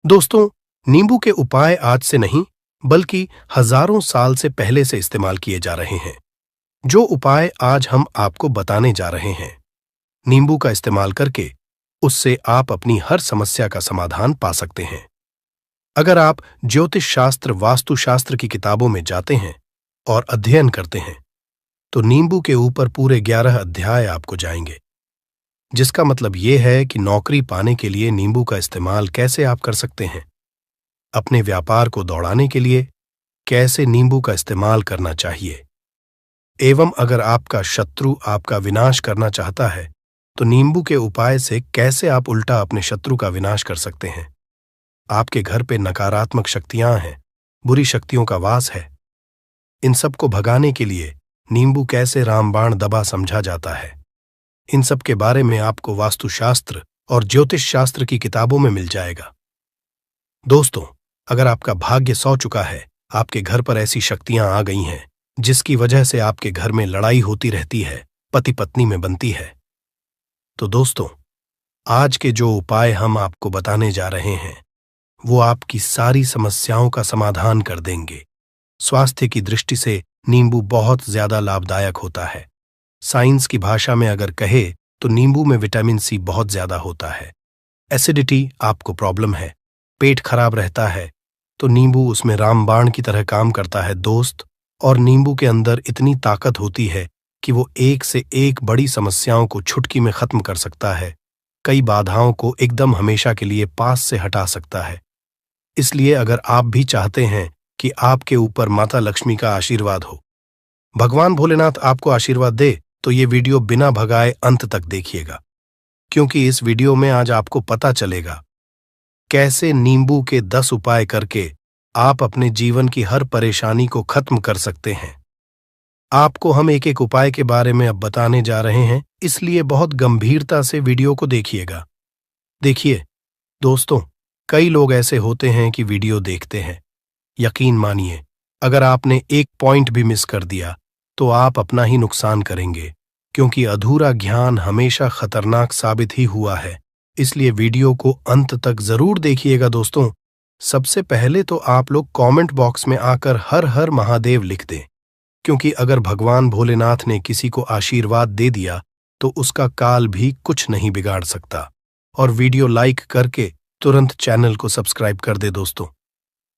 दोस्तों, नींबू के उपाय आज से नहीं बल्कि हजारों साल से पहले से इस्तेमाल किए जा रहे हैं। जो उपाय आज हम आपको बताने जा रहे हैं, नींबू का इस्तेमाल करके उससे आप अपनी हर समस्या का समाधान पा सकते हैं। अगर आप ज्योतिष शास्त्र, वास्तुशास्त्र की किताबों में जाते हैं और अध्ययन करते हैं, तो नींबू के ऊपर पूरे 11 अध्याय आपको जाएंगे, जिसका मतलब यह है कि नौकरी पाने के लिए नींबू का इस्तेमाल कैसे आप कर सकते हैं, अपने व्यापार को दौड़ाने के लिए कैसे नींबू का इस्तेमाल करना चाहिए, एवं अगर आपका शत्रु आपका विनाश करना चाहता है तो नींबू के उपाय से कैसे आप उल्टा अपने शत्रु का विनाश कर सकते हैं। आपके घर पे नकारात्मक शक्तियां हैं, बुरी शक्तियों का वास है, इन सब को भगाने के लिए नींबू कैसे रामबाण दबा समझा जाता है, इन सब के बारे में आपको वास्तुशास्त्र और ज्योतिष शास्त्र की किताबों में मिल जाएगा। दोस्तों, अगर आपका भाग्य सौ चुका है, आपके घर पर ऐसी शक्तियां आ गई हैं जिसकी वजह से आपके घर में लड़ाई होती रहती है, पति पत्नी में बनती है, तो दोस्तों, आज के जो उपाय हम आपको बताने जा रहे हैं वो आपकी सारी समस्याओं का समाधान कर देंगे। स्वास्थ्य की दृष्टि से नींबू बहुत ज्यादा लाभदायक होता है। साइंस की भाषा में अगर कहे तो नींबू में विटामिन सी बहुत ज्यादा होता है। एसिडिटी आपको प्रॉब्लम है, पेट खराब रहता है, तो नींबू उसमें रामबाण की तरह काम करता है दोस्त। और नींबू के अंदर इतनी ताकत होती है कि वो एक से एक बड़ी समस्याओं को चुटकी में खत्म कर सकता है, कई बाधाओं को एकदम हमेशा के लिए पास से हटा सकता है। इसलिए अगर आप भी चाहते हैं कि आपके ऊपर माता लक्ष्मी का आशीर्वाद हो, भगवान भोलेनाथ आपको आशीर्वाद दे, तो ये वीडियो बिना भगाए अंत तक देखिएगा, क्योंकि इस वीडियो में आज आपको पता चलेगा कैसे नींबू के 10 उपाय करके आप अपने जीवन की हर परेशानी को खत्म कर सकते हैं। आपको हम एक एक उपाय के बारे में अब बताने जा रहे हैं, इसलिए बहुत गंभीरता से वीडियो को देखिएगा। देखिए दोस्तों, कई लोग ऐसे होते हैं कि वीडियो देखते हैं, यकीन मानिए अगर आपने एक पॉइंट भी मिस कर दिया तो आप अपना ही नुकसान करेंगे, क्योंकि अधूरा ज्ञान हमेशा खतरनाक साबित ही हुआ है। इसलिए वीडियो को अंत तक जरूर देखिएगा। दोस्तों, सबसे पहले तो आप लोग कमेंट बॉक्स में आकर हर हर महादेव लिख दें, क्योंकि अगर भगवान भोलेनाथ ने किसी को आशीर्वाद दे दिया तो उसका काल भी कुछ नहीं बिगाड़ सकता। और वीडियो लाइक करके तुरंत चैनल को सब्सक्राइब कर दे। दोस्तों,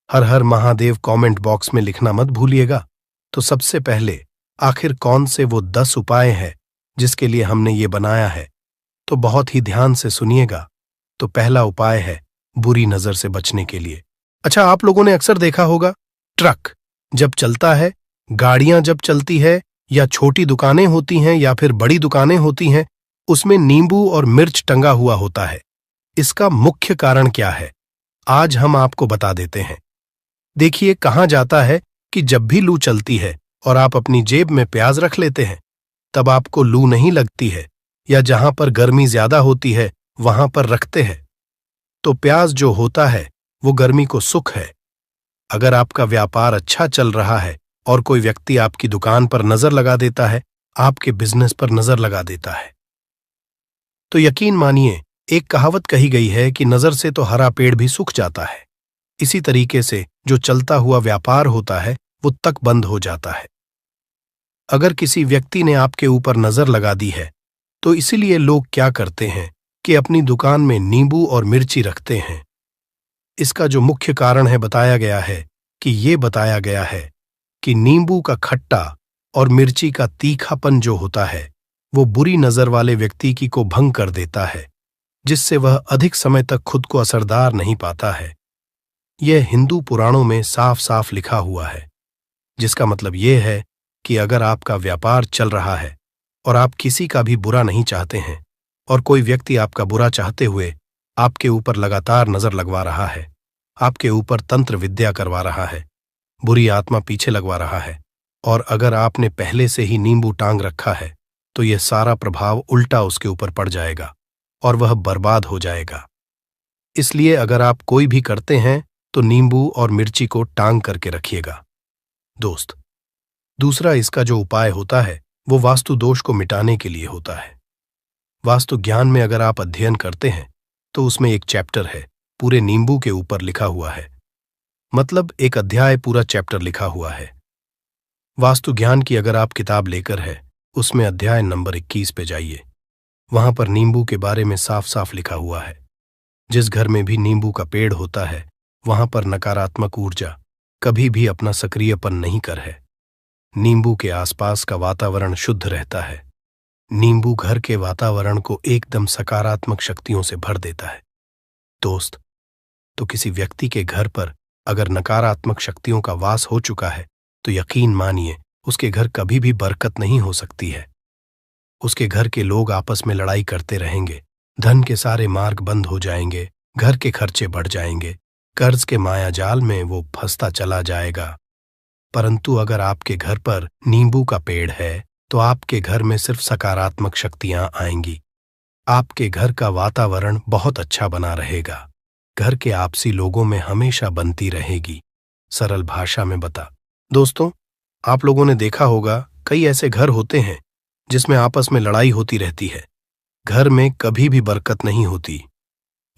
हर हर महादेव कमेंट बॉक्स में लिखना मत भूलिएगा। तो सबसे पहले आखिर कौन से वो 10 उपाय हैं जिसके लिए हमने ये बनाया है, तो बहुत ही ध्यान से सुनिएगा। तो पहला उपाय है बुरी नजर से बचने के लिए। अच्छा, आप लोगों ने अक्सर देखा होगा, ट्रक जब चलता है, गाड़ियां जब चलती है, या छोटी दुकानें होती हैं या फिर बड़ी दुकानें होती हैं, उसमें नींबू और मिर्च टंगा हुआ होता है। इसका मुख्य कारण क्या है, आज हम आपको बता देते हैं। देखिए, कहा जाता है कि जब भी लू चलती है और आप अपनी जेब में प्याज रख लेते हैं, तब आपको लू नहीं लगती है, या जहां पर गर्मी ज्यादा होती है वहां पर रखते हैं, तो प्याज जो होता है वो गर्मी को सुख है। अगर आपका व्यापार अच्छा चल रहा है और कोई व्यक्ति आपकी दुकान पर नजर लगा देता है, आपके बिजनेस पर नजर लगा देता है, तो यकीन मानिए एक कहावत कही गई है कि नजर से तो हरा पेड़ भी सूख जाता है। इसी तरीके से जो चलता हुआ व्यापार होता है वो तक बंद हो जाता है। अगर किसी व्यक्ति ने आपके ऊपर नजर लगा दी है, तो इसीलिए लोग क्या करते हैं कि अपनी दुकान में नींबू और मिर्ची रखते हैं। इसका जो मुख्य कारण है बताया गया है कि नींबू का खट्टा और मिर्ची का तीखापन जो होता है वो बुरी नजर वाले व्यक्ति की को भंग कर देता है, जिससे वह अधिक समय तक खुद को असरदार नहीं पाता है। यह हिंदू पुराणों में साफ साफ लिखा हुआ है, जिसका मतलब यह है कि अगर आपका व्यापार चल रहा है और आप किसी का भी बुरा नहीं चाहते हैं, और कोई व्यक्ति आपका बुरा चाहते हुए आपके ऊपर लगातार नजर लगवा रहा है, आपके ऊपर तंत्र विद्या करवा रहा है, बुरी आत्मा पीछे लगवा रहा है, और अगर आपने पहले से ही नींबू टांग रखा है, तो यह सारा प्रभाव उल्टा उसके ऊपर पड़ जाएगा और वह बर्बाद हो जाएगा। इसलिए अगर आप कोई भी करते हैं तो नींबू और मिर्ची को टांग करके रखिएगा। दोस्त, दूसरा इसका जो उपाय होता है वो वास्तु दोष को मिटाने के लिए होता है। वास्तु ज्ञान में अगर आप अध्ययन करते हैं तो उसमें एक चैप्टर है पूरे नींबू के ऊपर लिखा हुआ है। मतलब एक अध्याय, पूरा चैप्टर लिखा हुआ है। वास्तु ज्ञान की अगर आप किताब लेकर है, उसमें अध्याय नंबर 21 पे जाइए। वहां पर नींबू के बारे में साफ साफ लिखा हुआ है। जिस घर में भी नींबू का पेड़ होता है, वहां पर नकारात्मक ऊर्जा कभी भी अपना सक्रियपन नहीं कर है। नींबू के आसपास का वातावरण शुद्ध रहता है। नींबू घर के वातावरण को एकदम सकारात्मक शक्तियों से भर देता है। दोस्त, तो किसी व्यक्ति के घर पर अगर नकारात्मक शक्तियों का वास हो चुका है, तो यकीन मानिए उसके घर कभी भी बरकत नहीं हो सकती है। उसके घर के लोग आपस में लड़ाई करते रहेंगे, धन के सारे मार्ग बंद हो जाएंगे, घर के खर्चे बढ़ जाएंगे, कर्ज के माया जाल में वो फंसता चला जाएगा। परंतु अगर आपके घर पर नींबू का पेड़ है, तो आपके घर में सिर्फ सकारात्मक शक्तियां आएंगी। आपके घर का वातावरण बहुत अच्छा बना रहेगा। घर के आपसी लोगों में हमेशा बनती रहेगी। सरल भाषा में बता। दोस्तों, आप लोगों ने देखा होगा कई ऐसे घर होते हैं जिसमें आपस में लड़ाई होती रहती है। घर में कभी भी बरकत नहीं होती,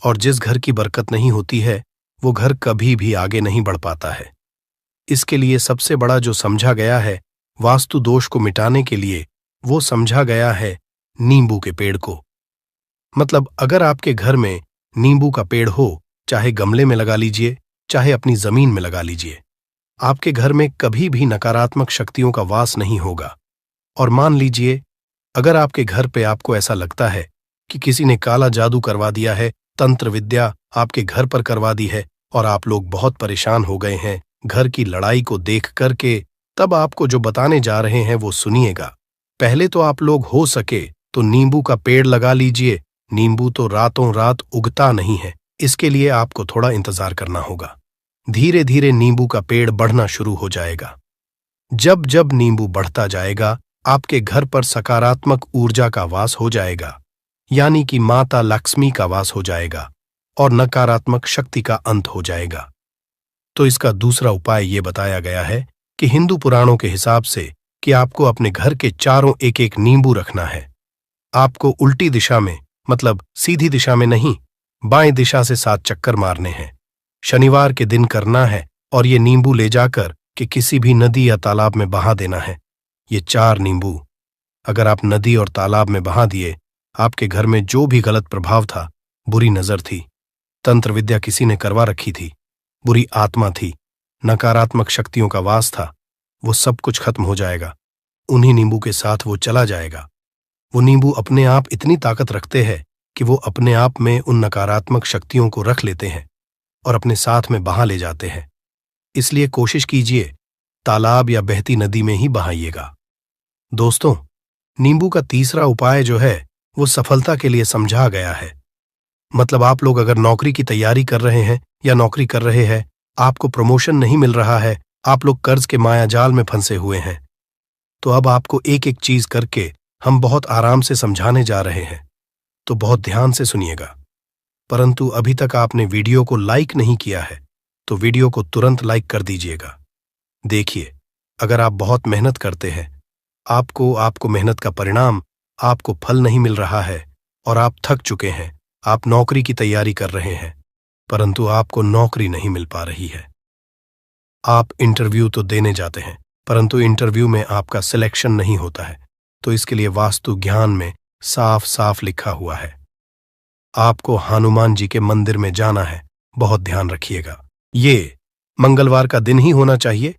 और जिस घर की बरकत नहीं होती है, वो घर कभी भी आगे नहीं बढ़ पाता है। इसके लिए सबसे बड़ा जो समझा गया है वास्तु दोष को मिटाने के लिए, वो समझा गया है नींबू के पेड़ को। मतलब अगर आपके घर में नींबू का पेड़ हो, चाहे गमले में लगा लीजिए, चाहे अपनी जमीन में लगा लीजिए, आपके घर में कभी भी नकारात्मक शक्तियों का वास नहीं होगा। और मान लीजिए अगर आपके घर पे आपको ऐसा लगता है कि किसी ने काला जादू करवा दिया है, तंत्र विद्या आपके घर पर करवा दी है, और आप लोग बहुत परेशान हो गए हैं घर की लड़ाई को देख करके, तब आपको जो बताने जा रहे हैं वो सुनिएगा। पहले तो आप लोग हो सके तो नींबू का पेड़ लगा लीजिए। नींबू तो रातों रात उगता नहीं है, इसके लिए आपको थोड़ा इंतजार करना होगा। धीरे धीरे नींबू का पेड़ बढ़ना शुरू हो जाएगा। जब जब नींबू बढ़ता जाएगा, आपके घर पर सकारात्मक ऊर्जा का वास हो जाएगा, यानी कि माता लक्ष्मी का वास हो जाएगा, और नकारात्मक शक्ति का अंत हो जाएगा। तो इसका दूसरा उपाय ये बताया गया है कि हिंदू पुराणों के हिसाब से कि आपको अपने घर के चारों एक एक नींबू रखना है। आपको उल्टी दिशा में, मतलब सीधी दिशा में नहीं, बाएं दिशा से 7 चक्कर मारने हैं। शनिवार के दिन करना है, और ये नींबू ले जाकर कि किसी भी नदी या तालाब में बहा देना है। ये 4 नींबू अगर आप नदी और तालाब में बहा दिए, आपके घर में जो भी गलत प्रभाव था, बुरी नजर थी, तंत्र विद्या किसी ने करवा रखी थी, बुरी आत्मा थी, नकारात्मक शक्तियों का वास था, वो सब कुछ खत्म हो जाएगा। उन्हीं नींबू के साथ वो चला जाएगा। वो नींबू अपने आप इतनी ताकत रखते हैं कि वो अपने आप में उन नकारात्मक शक्तियों को रख लेते हैं और अपने साथ में बहा ले जाते हैं। इसलिए कोशिश कीजिए तालाब या बहती नदी में ही बहाइएगा। दोस्तों, नींबू का तीसरा उपाय जो है वो सफलता के लिए समझा गया है। मतलब आप लोग अगर नौकरी की तैयारी कर रहे हैं या नौकरी कर रहे हैं, आपको प्रमोशन नहीं मिल रहा है, आप लोग कर्ज के मायाजाल में फंसे हुए हैं, तो अब आपको एक एक चीज करके हम बहुत आराम से समझाने जा रहे हैं, तो बहुत ध्यान से सुनिएगा। परंतु अभी तक आपने वीडियो को लाइक नहीं किया है, तो वीडियो को तुरंत लाइक कर दीजिएगा। देखिए, अगर आप बहुत मेहनत करते हैं, आपको मेहनत का परिणाम, आपको फल नहीं मिल रहा है और आप थक चुके हैं, आप नौकरी की तैयारी कर रहे हैं, परंतु आपको नौकरी नहीं मिल पा रही है। आप इंटरव्यू तो देने जाते हैं, परंतु इंटरव्यू में आपका सिलेक्शन नहीं होता है, तो इसके लिए वास्तु ज्ञान में साफ साफ लिखा हुआ है, आपको हनुमान जी के मंदिर में जाना है। बहुत ध्यान रखिएगा, ये मंगलवार का दिन ही होना चाहिए।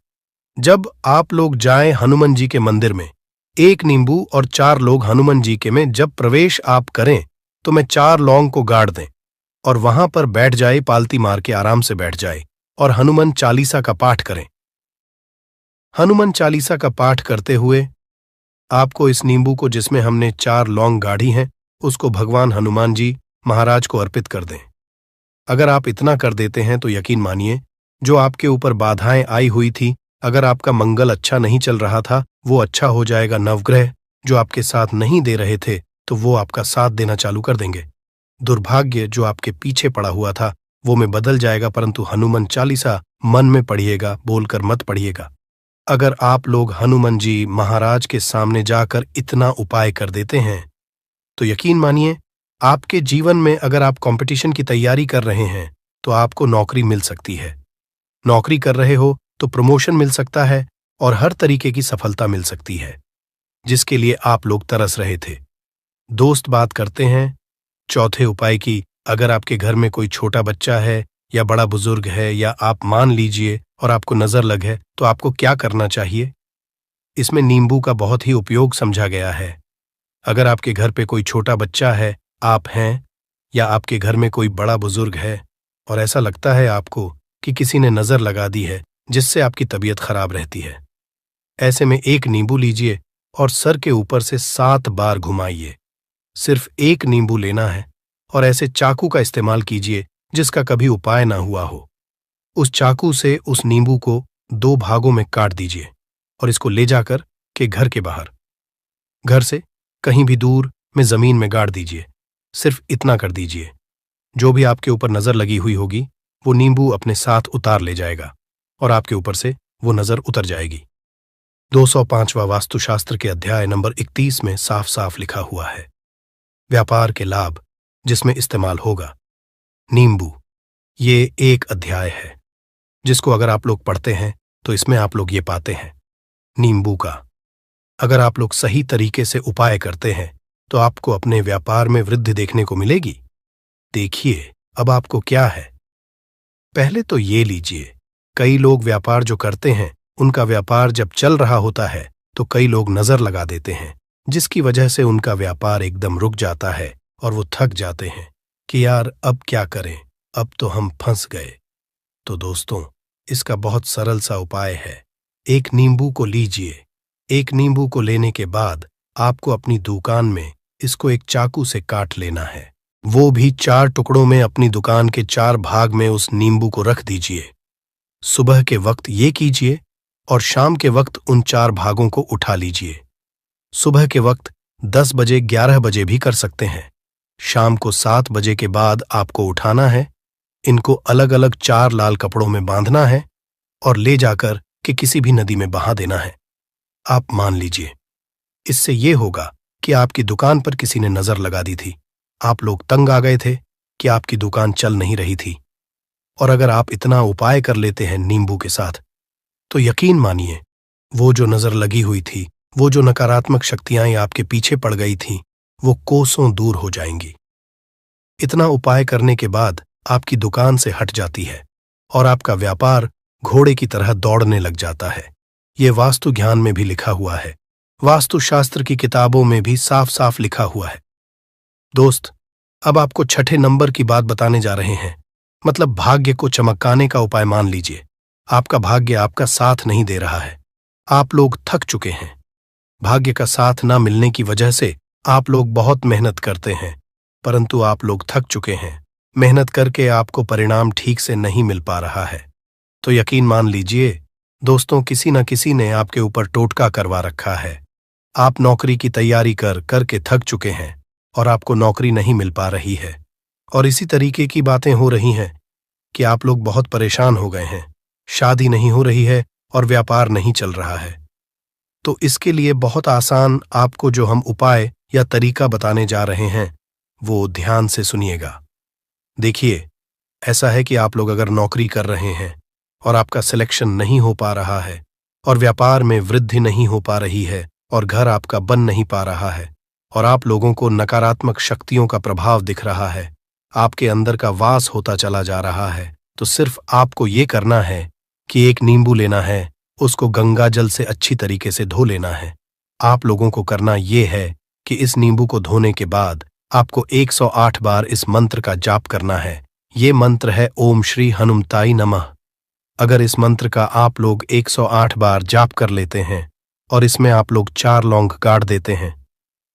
जब आप लोग जाएं हनुमान जी के मंदिर में, 1 नींबू और 4 लोग हनुमान जी के में जब प्रवेश आप करें, तो मैं 4 लौंग को गाड़ दें और वहां पर बैठ जाए, पालती मार के आराम से बैठ जाए और हनुमान चालीसा का पाठ करें। हनुमान चालीसा का पाठ करते हुए आपको इस नींबू को, जिसमें हमने 4 लौंग गाढ़ी हैं, उसको भगवान हनुमान जी महाराज को अर्पित कर दें। अगर आप इतना कर देते हैं तो यकीन मानिए, जो आपके ऊपर बाधाएं आई हुई थी, अगर आपका मंगल अच्छा नहीं चल रहा था, वो अच्छा हो जाएगा। नवग्रह जो आपके साथ नहीं दे रहे थे, तो वो आपका साथ देना चालू कर देंगे। दुर्भाग्य जो आपके पीछे पड़ा हुआ था, वो में बदल जाएगा। परंतु हनुमान चालीसा मन में पढ़िएगा, बोलकर मत पढ़िएगा। अगर आप लोग हनुमान जी महाराज के सामने जाकर इतना उपाय कर देते हैं, तो यकीन मानिए, आपके जीवन में अगर आप कंपटीशन की तैयारी कर रहे हैं, तो आपको नौकरी मिल सकती है। नौकरी कर रहे हो तो प्रमोशन मिल सकता है और हर तरीके की सफलता मिल सकती है जिसके लिए आप लोग तरस रहे थे। दोस्त बात करते हैं चौथे उपाय की। अगर आपके घर में कोई छोटा बच्चा है या बड़ा बुजुर्ग है या आप मान लीजिए और आपको नजर लग है तो आपको क्या करना चाहिए। इसमें नींबू का बहुत ही उपयोग समझा गया है। अगर आपके घर पे कोई छोटा बच्चा है, आप हैं, या आपके घर में कोई बड़ा बुजुर्ग है और ऐसा लगता है आपको कि किसी ने नजर लगा दी है जिससे आपकी तबीयत खराब रहती है, ऐसे में एक नींबू लीजिए और सर के ऊपर से 7 बार घुमाइए। सिर्फ एक नींबू लेना है और ऐसे चाकू का इस्तेमाल कीजिए जिसका कभी उपाय ना हुआ हो। उस चाकू से उस नींबू को 2 भागों में काट दीजिए और इसको ले जाकर के घर के बाहर, घर से कहीं भी दूर में जमीन में गाड़ दीजिए। सिर्फ इतना कर दीजिए, जो भी आपके ऊपर नजर लगी हुई होगी वो नींबू अपने साथ उतार ले जाएगा और आपके ऊपर से वो नजर उतर जाएगी। 205वां वास्तुशास्त्र के अध्याय नंबर 31 में साफ साफ लिखा हुआ है, व्यापार के लाभ जिसमें इस्तेमाल होगा नींबू। ये एक अध्याय है जिसको अगर आप लोग पढ़ते हैं तो इसमें आप लोग ये पाते हैं नींबू का अगर आप लोग सही तरीके से उपाय करते हैं तो आपको अपने व्यापार में वृद्धि देखने को मिलेगी। देखिए अब आपको क्या है। पहले तो ये लीजिए, कई लोग व्यापार जो करते हैं उनका व्यापार जब चल रहा होता है तो कई लोग नजर लगा देते हैं जिसकी वजह से उनका व्यापार एकदम रुक जाता है और वो थक जाते हैं कि यार अब क्या करें, अब तो हम फंस गए। तो दोस्तों इसका बहुत सरल सा उपाय है, एक नींबू को लीजिए। एक नींबू को लेने के बाद आपको अपनी दुकान में इसको एक चाकू से काट लेना है, वो भी 4 टुकड़ों में। अपनी दुकान के 4 भाग में उस नींबू को रख दीजिए। सुबह के वक्त ये कीजिए और शाम के वक्त उन 4 भागों को उठा लीजिए। सुबह के वक्त 10 बजे 11 बजे भी कर सकते हैं, शाम को 7 बजे के बाद आपको उठाना है। इनको अलग अलग 4 लाल कपड़ों में बांधना है और ले जाकर के किसी भी नदी में बहा देना है। आप मान लीजिए इससे ये होगा कि आपकी दुकान पर किसी ने नजर लगा दी थी, आप लोग तंग आ गए थे कि आपकी दुकान चल नहीं रही थी। और अगर आप इतना उपाय कर लेते हैं नींबू के साथ तो यकीन मानिए वो जो नजर लगी हुई थी, वो जो नकारात्मक शक्तियां आपके पीछे पड़ गई थीं, वो कोसों दूर हो जाएंगी। इतना उपाय करने के बाद आपकी दुकान से हट जाती है और आपका व्यापार घोड़े की तरह दौड़ने लग जाता है। ये वास्तु ज्ञान में भी लिखा हुआ है, वास्तुशास्त्र की किताबों में भी साफ साफ लिखा हुआ है। दोस्त अब आपको 6ठे नंबर की बात बताने जा रहे हैं, मतलब भाग्य को चमकाने का उपाय। मान लीजिए आपका भाग्य आपका साथ नहीं दे रहा है, आप लोग थक चुके हैं। भाग्य का साथ ना मिलने की वजह से आप लोग बहुत मेहनत करते हैं परंतु आप लोग थक चुके हैं, मेहनत करके आपको परिणाम ठीक से नहीं मिल पा रहा है। तो यकीन मान लीजिए दोस्तों किसी न किसी ने आपके ऊपर टोटका करवा रखा है। आप नौकरी की तैयारी करके थक चुके हैं और आपको नौकरी नहीं मिल पा रही है और इसी तरीके की बातें हो रही हैं कि आप लोग बहुत परेशान हो गए हैं, शादी नहीं हो रही है और व्यापार नहीं चल रहा है। तो इसके लिए बहुत आसान आपको जो हम उपाय या तरीका बताने जा रहे हैं वो ध्यान से सुनिएगा। देखिए ऐसा है कि आप लोग अगर नौकरी कर रहे हैं और आपका सिलेक्शन नहीं हो पा रहा है और व्यापार में वृद्धि नहीं हो पा रही है और घर आपका बन नहीं पा रहा है और आप लोगों को नकारात्मक शक्तियों का प्रभाव दिख रहा है, आपके अंदर का वास होता चला जा रहा है, तो सिर्फ आपको ये करना है कि एक नींबू लेना है, उसको गंगा जल से अच्छी तरीके से धो लेना है। आप लोगों को करना ये है कि इस नींबू को धोने के बाद आपको 108 बार इस मंत्र का जाप करना है। ये मंत्र है ओम श्री हनुमताई नमः। अगर इस मंत्र का आप लोग 108 बार जाप कर लेते हैं और इसमें आप लोग 4 लौंग गाड़ देते हैं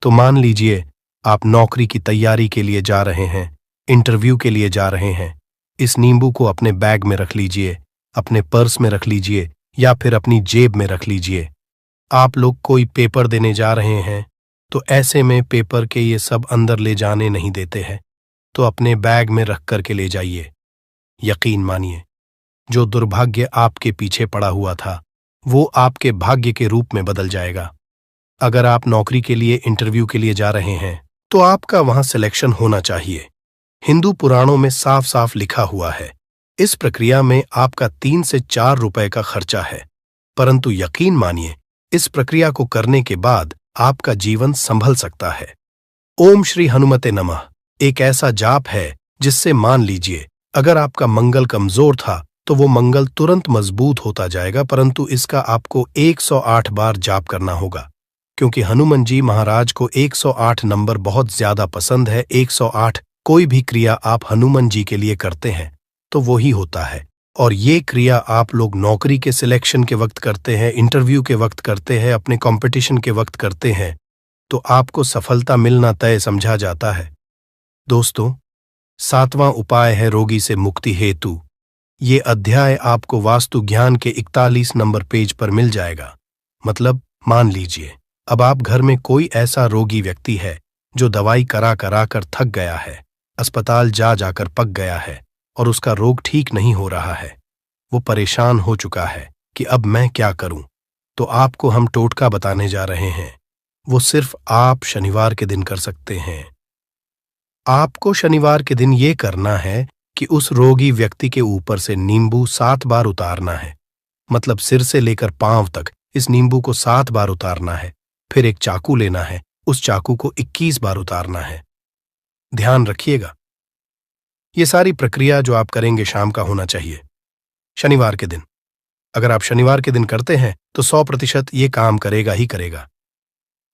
तो मान लीजिए आप नौकरी की तैयारी के लिए जा रहे हैं, इंटरव्यू के लिए जा रहे हैं। इस नींबू को अपने बैग में रख लीजिए, अपने पर्स में रख लीजिए या फिर अपनी जेब में रख लीजिए। आप लोग कोई पेपर देने जा रहे हैं तो ऐसे में पेपर के ये सब अंदर ले जाने नहीं देते हैं, तो अपने बैग में रख करके ले जाइए। यकीन मानिए जो दुर्भाग्य आपके पीछे पड़ा हुआ था वो आपके भाग्य के रूप में बदल जाएगा। अगर आप नौकरी के लिए इंटरव्यू के लिए जा रहे हैं तो आपका वहां सिलेक्शन होना चाहिए। हिंदू पुराणों में साफ साफ लिखा हुआ है इस प्रक्रिया में आपका 3 से 4 रुपए का खर्चा है, परंतु यकीन मानिए, इस प्रक्रिया को करने के बाद आपका जीवन संभल सकता है। ओम श्री हनुमते नमः एक ऐसा जाप है जिससे मान लीजिए अगर आपका मंगल कमजोर था तो वो मंगल तुरंत मजबूत होता जाएगा, परंतु इसका आपको 108 बार जाप करना होगा, क्योंकि हनुमान जी महाराज को 108 नंबर बहुत ज्यादा पसंद है। 108 कोई भी क्रिया आप हनुमान जी के लिए करते हैं तो वो ही होता है, और ये क्रिया आप लोग नौकरी के सिलेक्शन के वक्त करते हैं, इंटरव्यू के वक्त करते हैं, अपने कंपटीशन के वक्त करते हैं, तो आपको सफलता मिलना तय समझा जाता है। दोस्तों, 7वां उपाय है रोगी से मुक्ति हेतु। ये अध्याय आपको वास्तु ज्ञान के 41 नंबर पेज पर मिल जाएगा। मतलब मान लीजिए अब आप घर में कोई ऐसा रोगी व्यक्ति है जो दवाई करा करा कर थक गया है, अस्पताल जा जाकर पक गया है और उसका रोग ठीक नहीं हो रहा है। वो परेशान हो चुका है कि अब मैं क्या करूं। तो आपको हम टोटका बताने जा रहे हैं। वो सिर्फ आप शनिवार के दिन कर सकते हैं। आपको शनिवार के दिन ये करना है कि उस रोगी व्यक्ति के ऊपर से नींबू 7 बार उतारना है। मतलब सिर से लेकर पांव तक इस नींबू को 7 बार उतारना है। फिर एक चाकू लेना है, उस चाकू को 21 बार उतारना है। ध्यान रखिएगा, ये सारी प्रक्रिया जो आप करेंगे शाम का होना चाहिए, शनिवार के दिन। अगर आप शनिवार के दिन करते हैं तो 100% ये काम करेगा ही करेगा।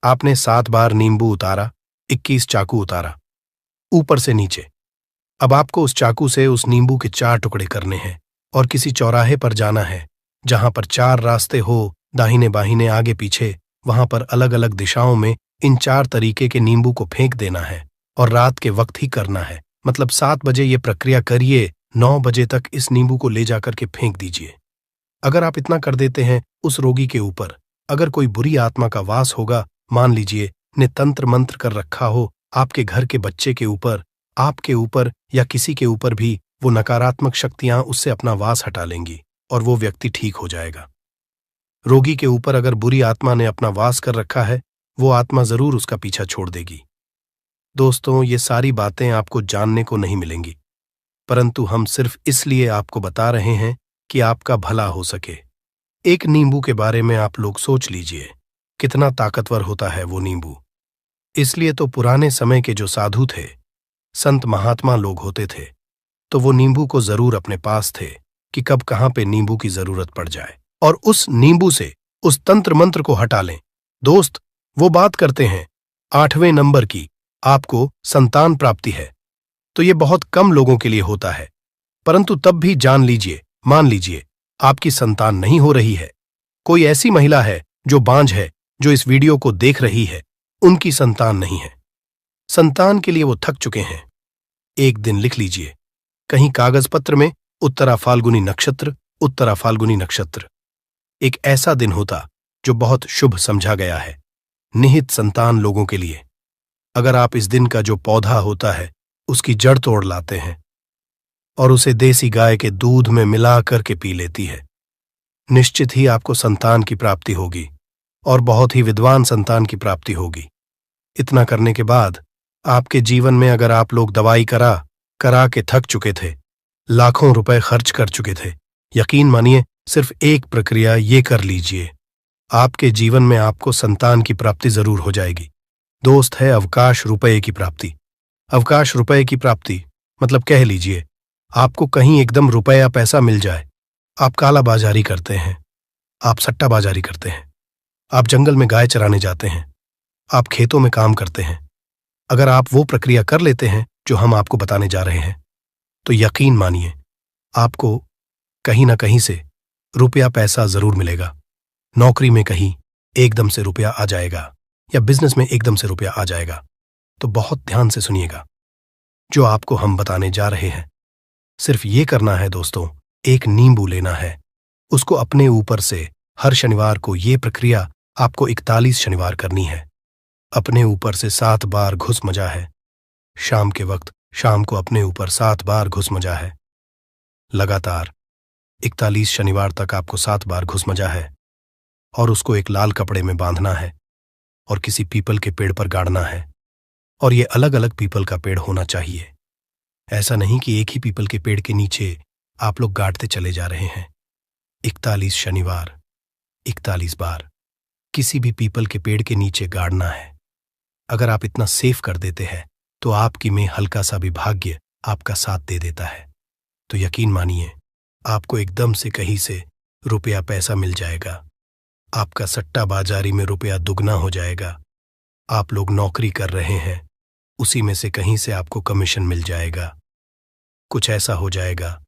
आपने 7 बार नींबू उतारा, 21 चाकू उतारा, ऊपर से नीचे। अब आपको उस चाकू से उस नींबू के 4 टुकड़े करने हैं और किसी चौराहे पर जाना है जहां पर 4 रास्ते हो, दाहिने बाहिने आगे पीछे, वहां पर अलग अलग दिशाओं में इन 4 तरीके के नींबू को फेंक देना है और रात के वक्त ही करना है। मतलब 7 बजे ये प्रक्रिया करिए, 9 बजे तक इस नींबू को ले जाकर के फेंक दीजिए। अगर आप इतना कर देते हैं, उस रोगी के ऊपर अगर कोई बुरी आत्मा का वास होगा, मान लीजिए ने तंत्र मंत्र कर रखा हो आपके घर के बच्चे के ऊपर, आपके ऊपर या किसी के ऊपर भी, वो नकारात्मक शक्तियां उससे अपना वास हटा लेंगी और वो व्यक्ति ठीक हो जाएगा। रोगी के ऊपर अगर बुरी आत्मा ने अपना वास कर रखा है, वो आत्मा जरूर उसका पीछा छोड़ देगी। दोस्तों, ये सारी बातें आपको जानने को नहीं मिलेंगी, परंतु हम सिर्फ इसलिए आपको बता रहे हैं कि आपका भला हो सके। एक नींबू के बारे में आप लोग सोच लीजिए, कितना ताकतवर होता है वो नींबू। इसलिए तो पुराने समय के जो साधु थे, संत महात्मा लोग होते थे, तो वो नींबू को जरूर अपने पास थे कि कब कहां पे नींबू की जरूरत पड़ जाए और उस नींबू से उस तंत्र मंत्र को हटा लें। दोस्त, वो बात करते हैं 8वें नंबर की, आपको संतान प्राप्ति है, तो ये बहुत कम लोगों के लिए होता है, परंतु तब भी जान लीजिए, मान लीजिए आपकी संतान नहीं हो रही है, कोई ऐसी महिला है जो बांझ है, जो इस वीडियो को देख रही है, उनकी संतान नहीं है, संतान के लिए वो थक चुके हैं। एक दिन लिख लीजिए कहीं कागज पत्र में, उत्तरा फाल्गुनी नक्षत्र, उत्तरा फाल्गुनी नक्षत्र। एक ऐसा दिन होता जो बहुत शुभ समझा गया है निहित संतान लोगों के लिए। अगर आप इस दिन का जो पौधा होता है उसकी जड़ तोड़ लाते हैं और उसे देसी गाय के दूध में मिला करके पी लेती है, निश्चित ही आपको संतान की प्राप्ति होगी और बहुत ही विद्वान संतान की प्राप्ति होगी। इतना करने के बाद आपके जीवन में अगर आप लोग दवाई करा के थक चुके थे, लाखों रुपए खर्च कर चुके थे, यकीन मानिए सिर्फ एक प्रक्रिया ये कर लीजिए, आपके जीवन में आपको संतान की प्राप्ति जरूर हो जाएगी। दोस्त, है अवकाश रुपए की प्राप्ति। अवकाश रुपए की प्राप्ति मतलब कह लीजिए आपको कहीं एकदम रुपया पैसा मिल जाए। आप काला बाजारी करते हैं, आप सट्टा बाजारी करते हैं, आप जंगल में गाय चराने जाते हैं, आप खेतों में काम करते हैं। अगर आप वो प्रक्रिया कर लेते हैं जो हम आपको बताने जा रहे हैं, तो यकीन मानिए आपको कहीं ना कहीं से रुपया पैसा जरूर मिलेगा। नौकरी में कहीं एकदम से रुपया आ जाएगा या बिजनेस में एकदम से रुपया आ जाएगा। तो बहुत ध्यान से सुनिएगा जो आपको हम बताने जा रहे हैं। सिर्फ ये करना है दोस्तों, एक नींबू लेना है, उसको अपने ऊपर से हर शनिवार को ये प्रक्रिया आपको 41 शनिवार करनी है। अपने ऊपर से 7 बार घुस मजा है। शाम के वक्त शाम को अपने ऊपर 7 बार घुस मजा है। लगातार 41 शनिवार तक आपको 7 बार घुस मजा है और उसको एक लाल कपड़े में बांधना है और किसी पीपल के पेड़ पर गाड़ना है। और ये अलग अलग पीपल का पेड़ होना चाहिए। ऐसा नहीं कि एक ही पीपल के पेड़ के नीचे आप लोग गाड़ते चले जा रहे हैं। 41 शनिवार, 41 बार किसी भी पीपल के पेड़ के नीचे गाड़ना है। अगर आप इतना सेफ कर देते हैं तो आपकी में हल्का सा भी भाग्य आपका साथ दे देता है, तो यकीन मानिए आपको एकदम से कहीं से रुपया पैसा मिल जाएगा। आपका सट्टा बाजारी में रुपया दुगना हो जाएगा। आप लोग नौकरी कर रहे हैं, उसी में से कहीं से आपको कमीशन मिल जाएगा। कुछ ऐसा हो जाएगा,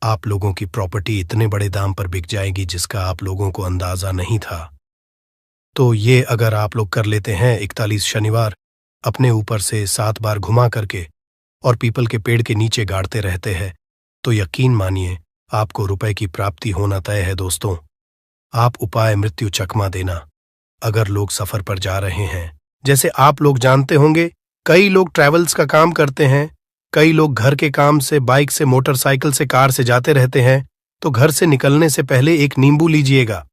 आप लोगों की प्रॉपर्टी इतने बड़े दाम पर बिक जाएगी जिसका आप लोगों को अंदाजा नहीं था। तो ये अगर आप लोग कर लेते हैं 41 शनिवार अपने ऊपर से 7 बार घुमा करके और पीपल के पेड़ के नीचे गाड़ते रहते हैं, तो यकीन मानिए आपको रुपए की प्राप्ति होना तय है दोस्तों। आप उपाय मृत्यु चकमा देना। अगर लोग सफर पर जा रहे हैं, जैसे आप लोग जानते होंगे कई लोग ट्रैवल्स का काम करते हैं, कई लोग घर के काम से बाइक से मोटरसाइकिल से कार से जाते रहते हैं, तो घर से निकलने से पहले एक नींबू लीजिएगा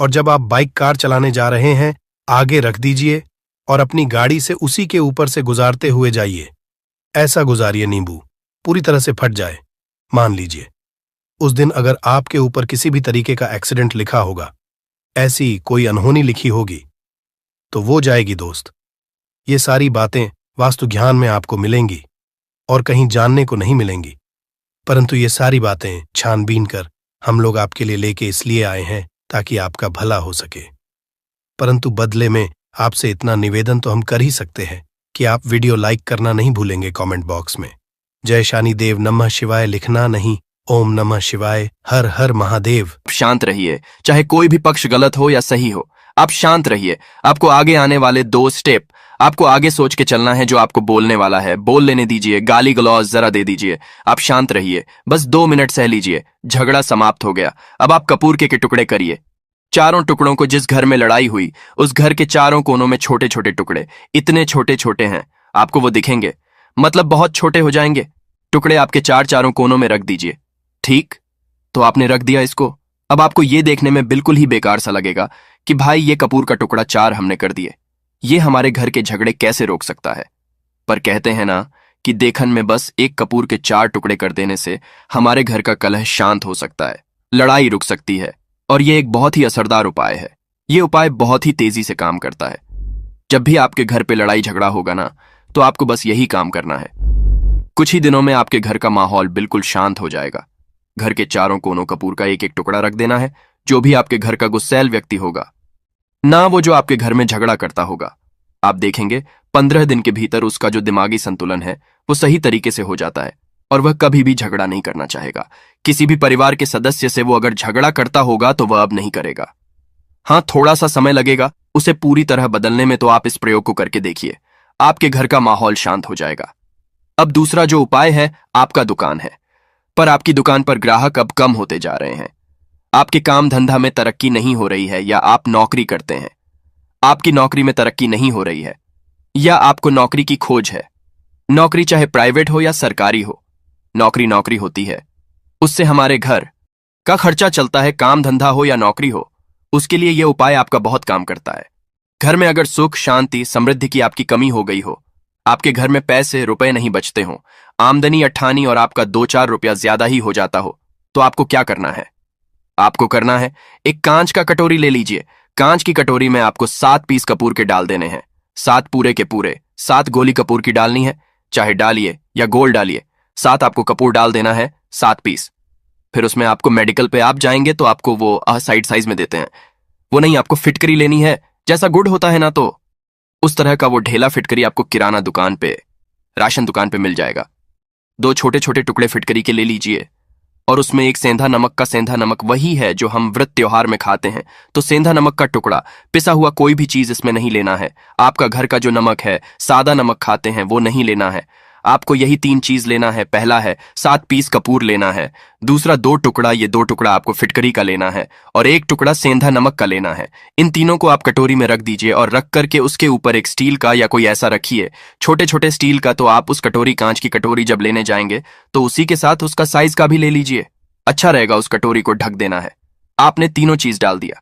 और जब आप बाइक कार चलाने जा रहे हैं आगे रख दीजिए और अपनी गाड़ी से उसी के ऊपर से गुजारते हुए जाइए। ऐसा गुजारिए नींबू पूरी तरह से फट जाए। मान लीजिए उस दिन अगर आपके ऊपर किसी भी तरीके का एक्सीडेंट लिखा होगा, ऐसी कोई अनहोनी लिखी होगी, तो वो जाएगी दोस्त। ये सारी बातें वास्तु ज्ञान में आपको मिलेंगी और कहीं जानने को नहीं मिलेंगी, परंतु ये सारी बातें छानबीन कर हम लोग आपके लिए लेके इसलिए आए हैं ताकि आपका भला हो सके। परंतु बदले में आपसे इतना निवेदन तो हम कर ही सकते हैं कि आप वीडियो लाइक करना नहीं भूलेंगे कमेंट बॉक्स में। जय शानी देव नमः शिवाय लिखना नहीं, ओम नमः शिवाय, हर हर महादेव। शांत रहिए, चाहे कोई भी पक्ष गलत हो या सही हो, आप शांत रहिए। आपको आगे आने वाले 2 स्टेप आपको आगे सोच के चलना है। जो आपको बोलने वाला है बोल लेने दीजिए, गाली गलौज जरा दे दीजिए। आप शांत रहिए, बस 2 मिनट सह लीजिए। झगड़ा समाप्त हो गया। अब आप कपूर के टुकड़े करिए। चारों टुकड़ों को जिस घर में लड़ाई हुई उस घर के चारों कोनों में छोटे छोटे टुकड़े, इतने छोटे छोटे हैं आपको वो दिखेंगे, मतलब बहुत छोटे हो जाएंगे। टुकड़े आपके चारों कोनों में रख दीजिए। ठीक, तो आपने रख दिया इसको। अब आपको ये देखने में बिल्कुल ही बेकार सा लगेगा कि भाई ये कपूर का टुकड़ा 4 हमने कर दिए, ये हमारे घर के झगड़े कैसे रोक सकता है। पर कहते हैं ना कि देखन में बस एक कपूर के 4 टुकड़े कर देने से हमारे घर का कलह शांत हो सकता है, लड़ाई रुक सकती है। और ये एक बहुत ही असरदार उपाय है। ये उपाय बहुत ही तेजी से काम करता है। जब भी आपके घर पे लड़ाई झगड़ा होगा ना, तो आपको बस यही काम करना है। कुछ ही दिनों में आपके घर का माहौल बिल्कुल शांत हो जाएगा। घर के चारों कोनों कपूर का एक एक टुकड़ा रख देना है। जो भी आपके घर का गुस्सैल व्यक्ति होगा ना, वो जो आपके घर में झगड़ा करता होगा, आप देखेंगे 15 दिन के भीतर उसका जो दिमागी संतुलन है वो सही तरीके से हो जाता है और वह कभी भी झगड़ा नहीं करना चाहेगा। किसी भी परिवार के सदस्य से वो अगर झगड़ा करता होगा तो वह अब नहीं करेगा। हाँ, थोड़ा सा समय लगेगा उसे पूरी तरह बदलने में, तो आप इस प्रयोग को करके देखिए, आपके घर का माहौल शांत हो जाएगा। अब दूसरा जो उपाय है, आपका दुकान है, पर आपकी दुकान पर ग्राहक अब कम होते जा रहे हैं। आपके काम धंधा में तरक्की नहीं हो रही है, या आप नौकरी करते हैं, आपकी नौकरी में तरक्की नहीं हो रही है, या आपको नौकरी की खोज है। नौकरी चाहे प्राइवेट हो या सरकारी हो, नौकरी नौकरी होती है, उससे हमारे घर का खर्चा चलता है। काम धंधा हो या नौकरी हो, उसके लिए यह उपाय आपका बहुत काम करता है। घर में अगर सुख शांति समृद्धि की आपकी कमी हो गई हो, आपके घर में पैसे रुपए नहीं बचते हो, आमदनी अट्ठानी और आपका 2-4 रुपया ज्यादा ही हो जाता हो, तो आपको क्या करना है? आपको करना है, एक कांच का कटोरी ले लीजिए। कांच की कटोरी में आपको 7 पीस कपूर के डाल देने हैं। 7 पूरे के पूरे 7 गोली कपूर की डालनी है, चाहे डालिए या गोल डालिए। 7 आपको कपूर डाल देना है, 7 पीस। फिर उसमें आपको मेडिकल पे आप जाएंगे तो आपको वो साइड साइज में देते हैं, वो नहीं, आपको फिटकरी लेनी है। जैसा गुड़ होता है ना, तो उस तरह का वो ढेला फिटकरी आपको किराना दुकान पे, राशन दुकान पे मिल जाएगा। 2 छोटे छोटे टुकड़े फिटकरी के ले लीजिए और उसमें एक सेंधा नमक का, सेंधा नमक वही है जो हम व्रत त्योहार में खाते हैं, तो सेंधा नमक का टुकड़ा, पिसा हुआ कोई भी चीज इसमें नहीं लेना है। आपका घर का जो नमक है, सादा नमक खाते हैं, वो नहीं लेना है। आपको यही 3 चीज लेना है। पहला है 7 पीस कपूर लेना है, दूसरा 2 टुकड़ा, ये 2 टुकड़ा आपको फिटकरी का लेना है, और 1 टुकड़ा सेंधा नमक का लेना है। इन तीनों को आप कटोरी में रख दीजिए और रख करके उसके ऊपर एक स्टील का या कोई ऐसा रखिए, छोटे छोटे स्टील का। तो आप उस कटोरी, कांच की कटोरी जब लेने जाएंगे तो उसी के साथ उसका साइज का भी ले लीजिए, अच्छा रहेगा। उस कटोरी को ढक देना है। आपने तीनों चीज डाल दिया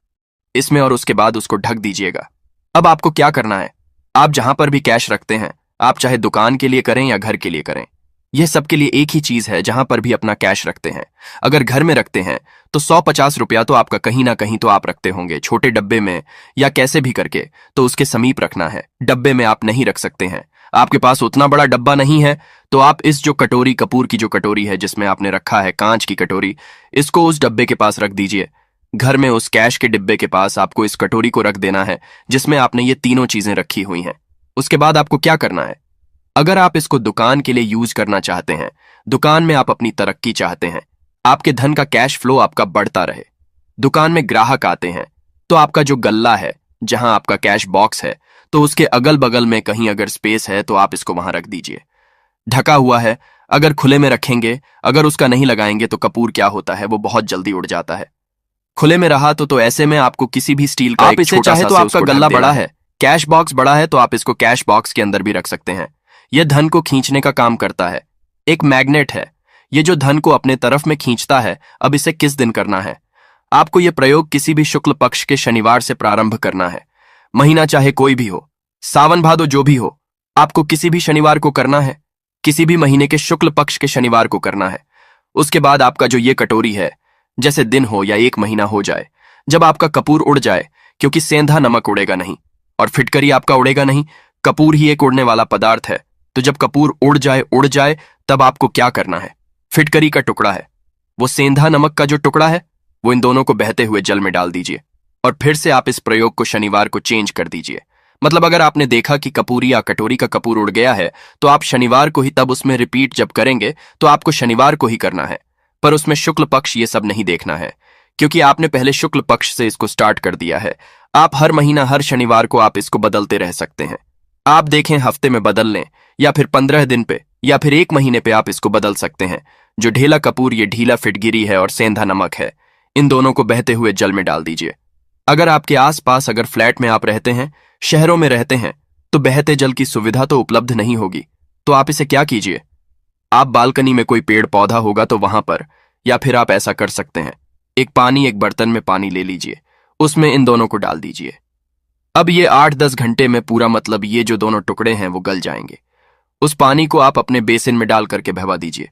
इसमें और उसके बाद उसको ढक दीजिएगा। अब आपको क्या करना है, आप जहां पर भी कैश रखते हैं, आप चाहे दुकान के लिए करें या घर के लिए करें, यह सबके लिए एक ही चीज है जहां पर भी अपना कैश रखते हैं। अगर घर में रखते हैं तो 150 रुपया तो आपका कहीं ना कहीं तो आप रखते होंगे, छोटे डब्बे में या कैसे भी करके, तो उसके समीप रखना है। डब्बे में आप नहीं रख सकते हैं, आपके पास उतना बड़ा डब्बा नहीं है, तो आप इस जो कटोरी, कपूर की जो कटोरी है जिसमें आपने रखा है, कांच की कटोरी, इसको उस डब्बे के पास रख दीजिए। घर में उस कैश के डिब्बे के पास आपको इस कटोरी को रख देना है जिसमें आपने ये तीनों चीजें रखी हुई हैं। उसके बाद आपको क्या करना है, अगर आप इसको दुकान के लिए यूज करना चाहते हैं, दुकान में आप अपनी तरक्की चाहते हैं, आपके धन का कैश फ्लो आपका बढ़ता रहे, दुकान में ग्राहक आते हैं, तो आपका जो गल्ला है, जहां आपका कैश बॉक्स है, तो उसके अगल बगल में कहीं अगर स्पेस है तो आप इसको वहां रख दीजिए। ढका हुआ है, अगर खुले में रखेंगे, अगर उसका नहीं लगाएंगे तो कपूर क्या होता है, वो बहुत जल्दी उड़ जाता है। खुले में रहा तो ऐसे में आपको किसी भी स्टील का आप एक इसे छोटा चाहे सा तो से आपका उसको ढक गल्ला देना बड़ा है। कैश बॉक्स बड़ा है तो आप इसको कैश बॉक्स के अंदर भी रख सकते हैं। यह धन को खींचने का काम करता है, एक मैग्नेट है, ये जो धन को अपने तरफ में खींचता है। अब इसे किस दिन करना है, आपको यह प्रयोग किसी भी शुक्ल पक्ष के शनिवार से प्रारंभ करना है। महीना चाहे कोई भी हो, सावन भादो जो भी हो, आपको किसी भी शनिवार को करना है, किसी भी महीने के शुक्ल पक्ष के शनिवार को करना है। उसके बाद आपका जो ये कटोरी है, जैसे दिन हो या एक महीना हो जाए, जब आपका कपूर उड़ जाए, क्योंकि सेंधा नमक उड़ेगा नहीं और फिटकरी आपका उड़ेगा नहीं, कपूर ही एक उड़ने वाला पदार्थ है, तो जब कपूर उड़ जाए तब आपको क्या करना है, फिटकरी का टुकड़ा है, वो सेंधा नमक का जो टुकड़ा है, वो इन दोनों को बहते हुए जल में डाल दीजिए और फिर से आप इस प्रयोग को शनिवार को चेंज कर दीजिए। मतलब अगर आपने देखा कि कपूरी या कटोरी का कपूर उड़ गया है, तो आप शनिवार को ही तब उसमें रिपीट जब करेंगे तो आपको शनिवार को ही करना है, पर उसमें शुक्ल पक्ष ये सब नहीं देखना है, क्योंकि आपने पहले शुक्ल पक्ष से इसको स्टार्ट कर दिया है। आप हर महीना हर शनिवार को आप इसको बदलते रह सकते हैं। आप देखें हफ्ते में बदल लें या फिर 15 दिन पे या फिर एक महीने पे आप इसको बदल सकते हैं। जो ढीला कपूर, ये ढीला फिटगिरी है और सेंधा नमक है, इन दोनों को बहते हुए जल में डाल दीजिए। अगर आपके आसपास, अगर फ्लैट में आप रहते हैं, शहरों में रहते हैं, तो बहते जल की सुविधा तो उपलब्ध नहीं होगी, तो आप इसे क्या कीजिए, आप बालकनी में कोई पेड़ पौधा होगा तो वहां पर, या फिर आप ऐसा कर सकते हैं, एक बर्तन में पानी ले लीजिए, उसमें इन दोनों को डाल दीजिए। अब ये 8-10 घंटे में पूरा, मतलब ये जो दोनों टुकड़े हैं वो गल जाएंगे। उस पानी को आप अपने बेसिन में डाल करके बहवा दीजिए।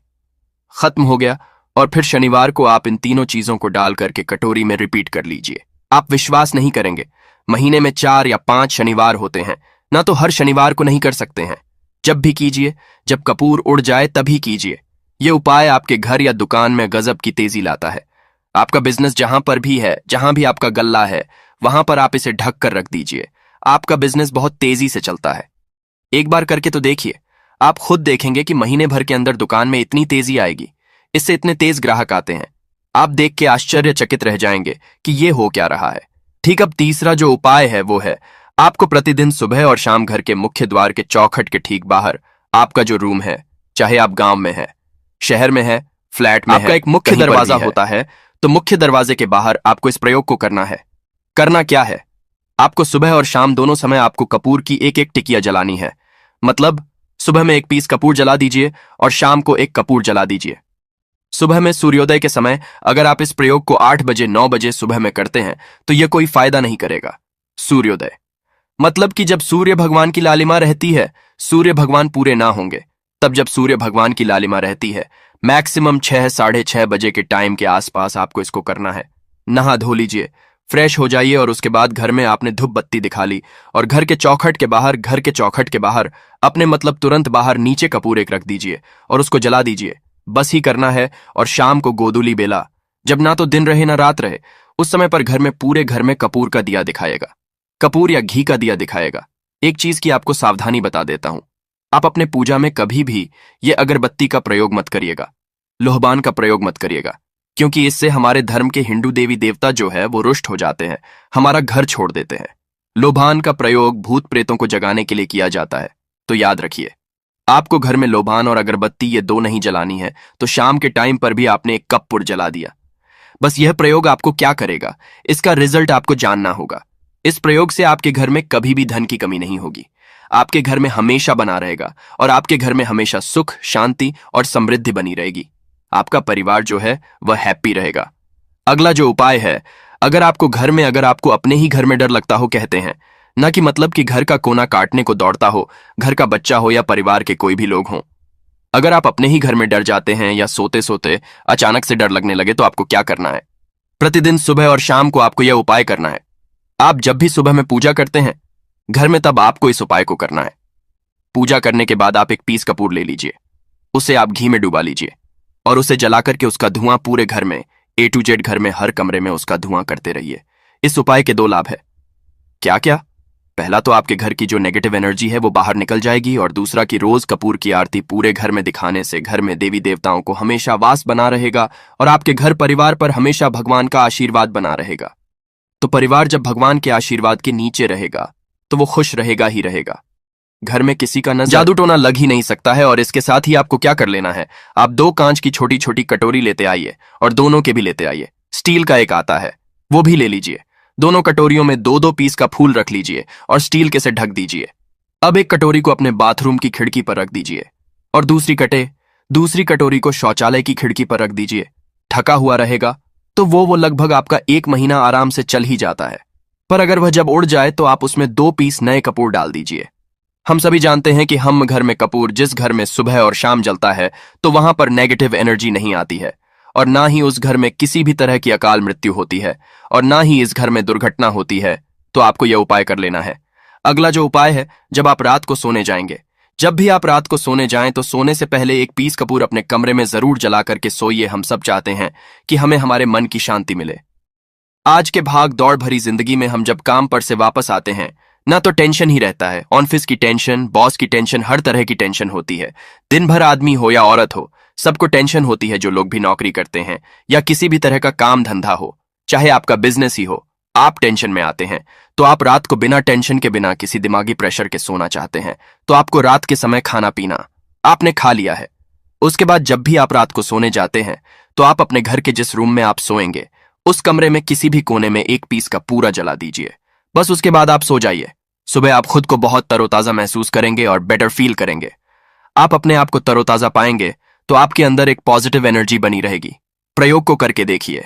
खत्म हो गया। और फिर शनिवार को आप इन तीनों चीजों को डाल करके कटोरी में रिपीट कर लीजिए। आप विश्वास नहीं करेंगे, महीने में 4 या 5 शनिवार होते हैं ना, तो हर शनिवार को नहीं कर सकते हैं, जब भी कीजिए, जब कपूर उड़ जाए तभी कीजिए। यह उपाय आपके घर या दुकान में गजब की तेजी लाता है। आपका बिजनेस जहां पर भी है, जहां भी आपका गल्ला है, वहां पर आप इसे ढक कर रख दीजिए। आपका बिजनेस बहुत तेजी से चलता है। एक बार करके तो देखिए, आप खुद देखेंगे कि महीने भर के अंदर दुकान में इतनी तेजी आएगी, इससे इतने तेज ग्राहक आते हैं, आप देख के आश्चर्यचकित रह जाएंगे कि ये हो क्या रहा है। ठीक, अब तीसरा जो उपाय है वो है, आपको प्रतिदिन सुबह और शाम घर के मुख्य द्वार के चौखट के ठीक बाहर आपका जो रूम है, चाहे आप गांव में है, शहर में है, फ्लैट में आपका है, एक मुख्य कहीं पर दरवाजा भी है, होता है, तो मुख्य दरवाजे के बाहर आपको इस प्रयोग को करना है। करना क्या है, आपको सुबह और शाम दोनों समय आपको कपूर की एक एक टिकिया जलानी है। मतलब सुबह में एक पीस कपूर जला दीजिए और शाम को एक कपूर जला दीजिए। सुबह में सूर्योदय के समय अगर आप इस प्रयोग को 8 बजे 9 बजे सुबह में करते हैं तो यह कोई फायदा नहीं करेगा। सूर्योदय मतलब कि जब सूर्य भगवान की लालिमा रहती है, सूर्य भगवान पूरे ना होंगे, तब जब सूर्य भगवान की लालिमा रहती है, मैक्सिमम 6 साढ़े 6 बजे के टाइम के आसपास आपको इसको करना है। नहा धो लीजिए, फ्रेश हो जाइए और उसके बाद घर में आपने धूप बत्ती दिखा ली और घर के चौखट के बाहर अपने मतलब तुरंत बाहर नीचे कपूर एक रख दीजिए और उसको जला दीजिए। बस ही करना है। और शाम को गोधूली बेला, जब ना तो दिन रहे ना रात रहे, उस समय पर घर में पूरे घर में कपूर का दिया दिखाएगा, कपूर या घी का दिया दिखाएगा। एक चीज की आपको सावधानी बता देता हूं, आप अपने पूजा में कभी भी ये अगरबत्ती का प्रयोग मत करिएगा, लोहबान का प्रयोग मत करिएगा, क्योंकि इससे हमारे धर्म के हिंदू देवी देवता जो है वो रुष्ट हो जाते हैं, हमारा घर छोड़ देते हैं। लोबान का प्रयोग भूत प्रेतों को जगाने के लिए किया जाता है, तो याद रखिए, आपको घर में लोबान और अगरबत्ती ये दो नहीं जलानी है, तो शाम के टाइम पर भी आपने एक कपूर जला दिया। बस यह प्रयोग आपको क्या करेगा, इसका रिजल्ट आपको जानना होगा। इस प्रयोग से आपके घर में कभी भी धन की कमी नहीं होगी, आपके घर में हमेशा बना रहेगा और आपके घर में हमेशा सुख, शांति और समृद्धि बनी रहेगी। आपका परिवार जो है वह हैप्पी रहेगा। अगला जो उपाय है, अगर आपको अपने ही घर में डर लगता हो, कहते हैं ना कि मतलब कि घर का कोना काटने को दौड़ता हो, घर का बच्चा हो या परिवार के कोई भी लोग हों, अगर आप अपने ही घर में डर जाते हैं या सोते सोते अचानक से डर लगने लगे तो आपको क्या करना है? प्रतिदिन सुबह और शाम को आपको यह उपाय करना है। आप जब भी सुबह में पूजा करते हैं घर में, तब आपको इस उपाय को करना है। पूजा करने के बाद आप एक पीस कपूर ले लीजिए, उसे आप घी में डुबा लीजिए और उसे जला करके उसका धुआं पूरे घर में A to Z घर में हर कमरे में उसका धुआं करते रहिए। इस उपाय के 2 लाभ है। क्या क्या? पहला तो आपके घर की जो नेगेटिव एनर्जी है वो बाहर निकल जाएगी, और दूसरा कि रोज कपूर की आरती पूरे घर में दिखाने से घर में देवी देवताओं को हमेशा वास बना रहेगा और आपके घर परिवार पर हमेशा भगवान का आशीर्वाद बना रहेगा। तो परिवार जब भगवान के आशीर्वाद के नीचे रहेगा तो वो खुश रहेगा ही रहेगा। घर में किसी का नजर जादू टोना लग ही नहीं सकता है। और इसके साथ ही आपको क्या कर लेना है, आप 2 कांच की छोटी छोटी कटोरी लेते आइए और दोनों के भी लेते आइए। स्टील का एक आता है, वो भी ले लीजिए। दोनों कटोरियों में 2-2 पीस का फूल रख लीजिए और स्टील के से ढक दीजिए। अब एक कटोरी को अपने बाथरूम की खिड़की पर रख दीजिए और दूसरी कटोरी को शौचालय की खिड़की पर रख दीजिए। ढका हुआ रहेगा तो वो लगभग आपका 1 महीना आराम से चल ही जाता है। पर अगर वह जब उड़ जाए तो आप उसमें 2 पीस नए कपूर डाल दीजिए। हम सभी जानते हैं कि हम घर में कपूर जिस घर में सुबह और शाम जलता है तो वहां पर नेगेटिव एनर्जी नहीं आती है, और ना ही उस घर में किसी भी तरह की अकाल मृत्यु होती है, और ना ही इस घर में दुर्घटना होती है। तो आपको यह उपाय कर लेना है। अगला जो उपाय है, जब आप रात को सोने जाएंगे, जब भी आप रात को सोने जाएं तो सोने से पहले एक पीस कपूर अपने कमरे में जरूर जला करके सोइए। हम सब चाहते हैं कि हमें हमारे मन की शांति मिले। आज के भाग दौड़ भरी जिंदगी में हम जब काम पर से वापस आते हैं ना तो टेंशन ही रहता है। ऑफिस की टेंशन, बॉस की टेंशन, हर तरह की टेंशन होती है। दिन भर आदमी हो या औरत हो, सबको टेंशन होती है। जो लोग भी नौकरी करते हैं या किसी भी तरह का काम धंधा हो, चाहे आपका बिजनेस ही हो, आप टेंशन में आते हैं। तो आप रात को बिना टेंशन के, बिना किसी दिमागी प्रेशर के सोना चाहते हैं। तो आपको रात के समय खाना पीना आपने खा लिया है। उसके बाद जब भी आप रात को सोने जाते हैं तो आप अपने घर के जिस रूम में आप सोएंगे उस कमरे में किसी भी कोने में 1 पीस का पूरा जला दीजिए। बस उसके बाद आप सो जाइए। सुबह आप खुद को बहुत तरोताजा महसूस करेंगे और बेटर फील करेंगे। आप अपने आप को तरोताजा पाएंगे तो आपके अंदर एक पॉजिटिव एनर्जी बनी रहेगी। प्रयोग को करके देखिए।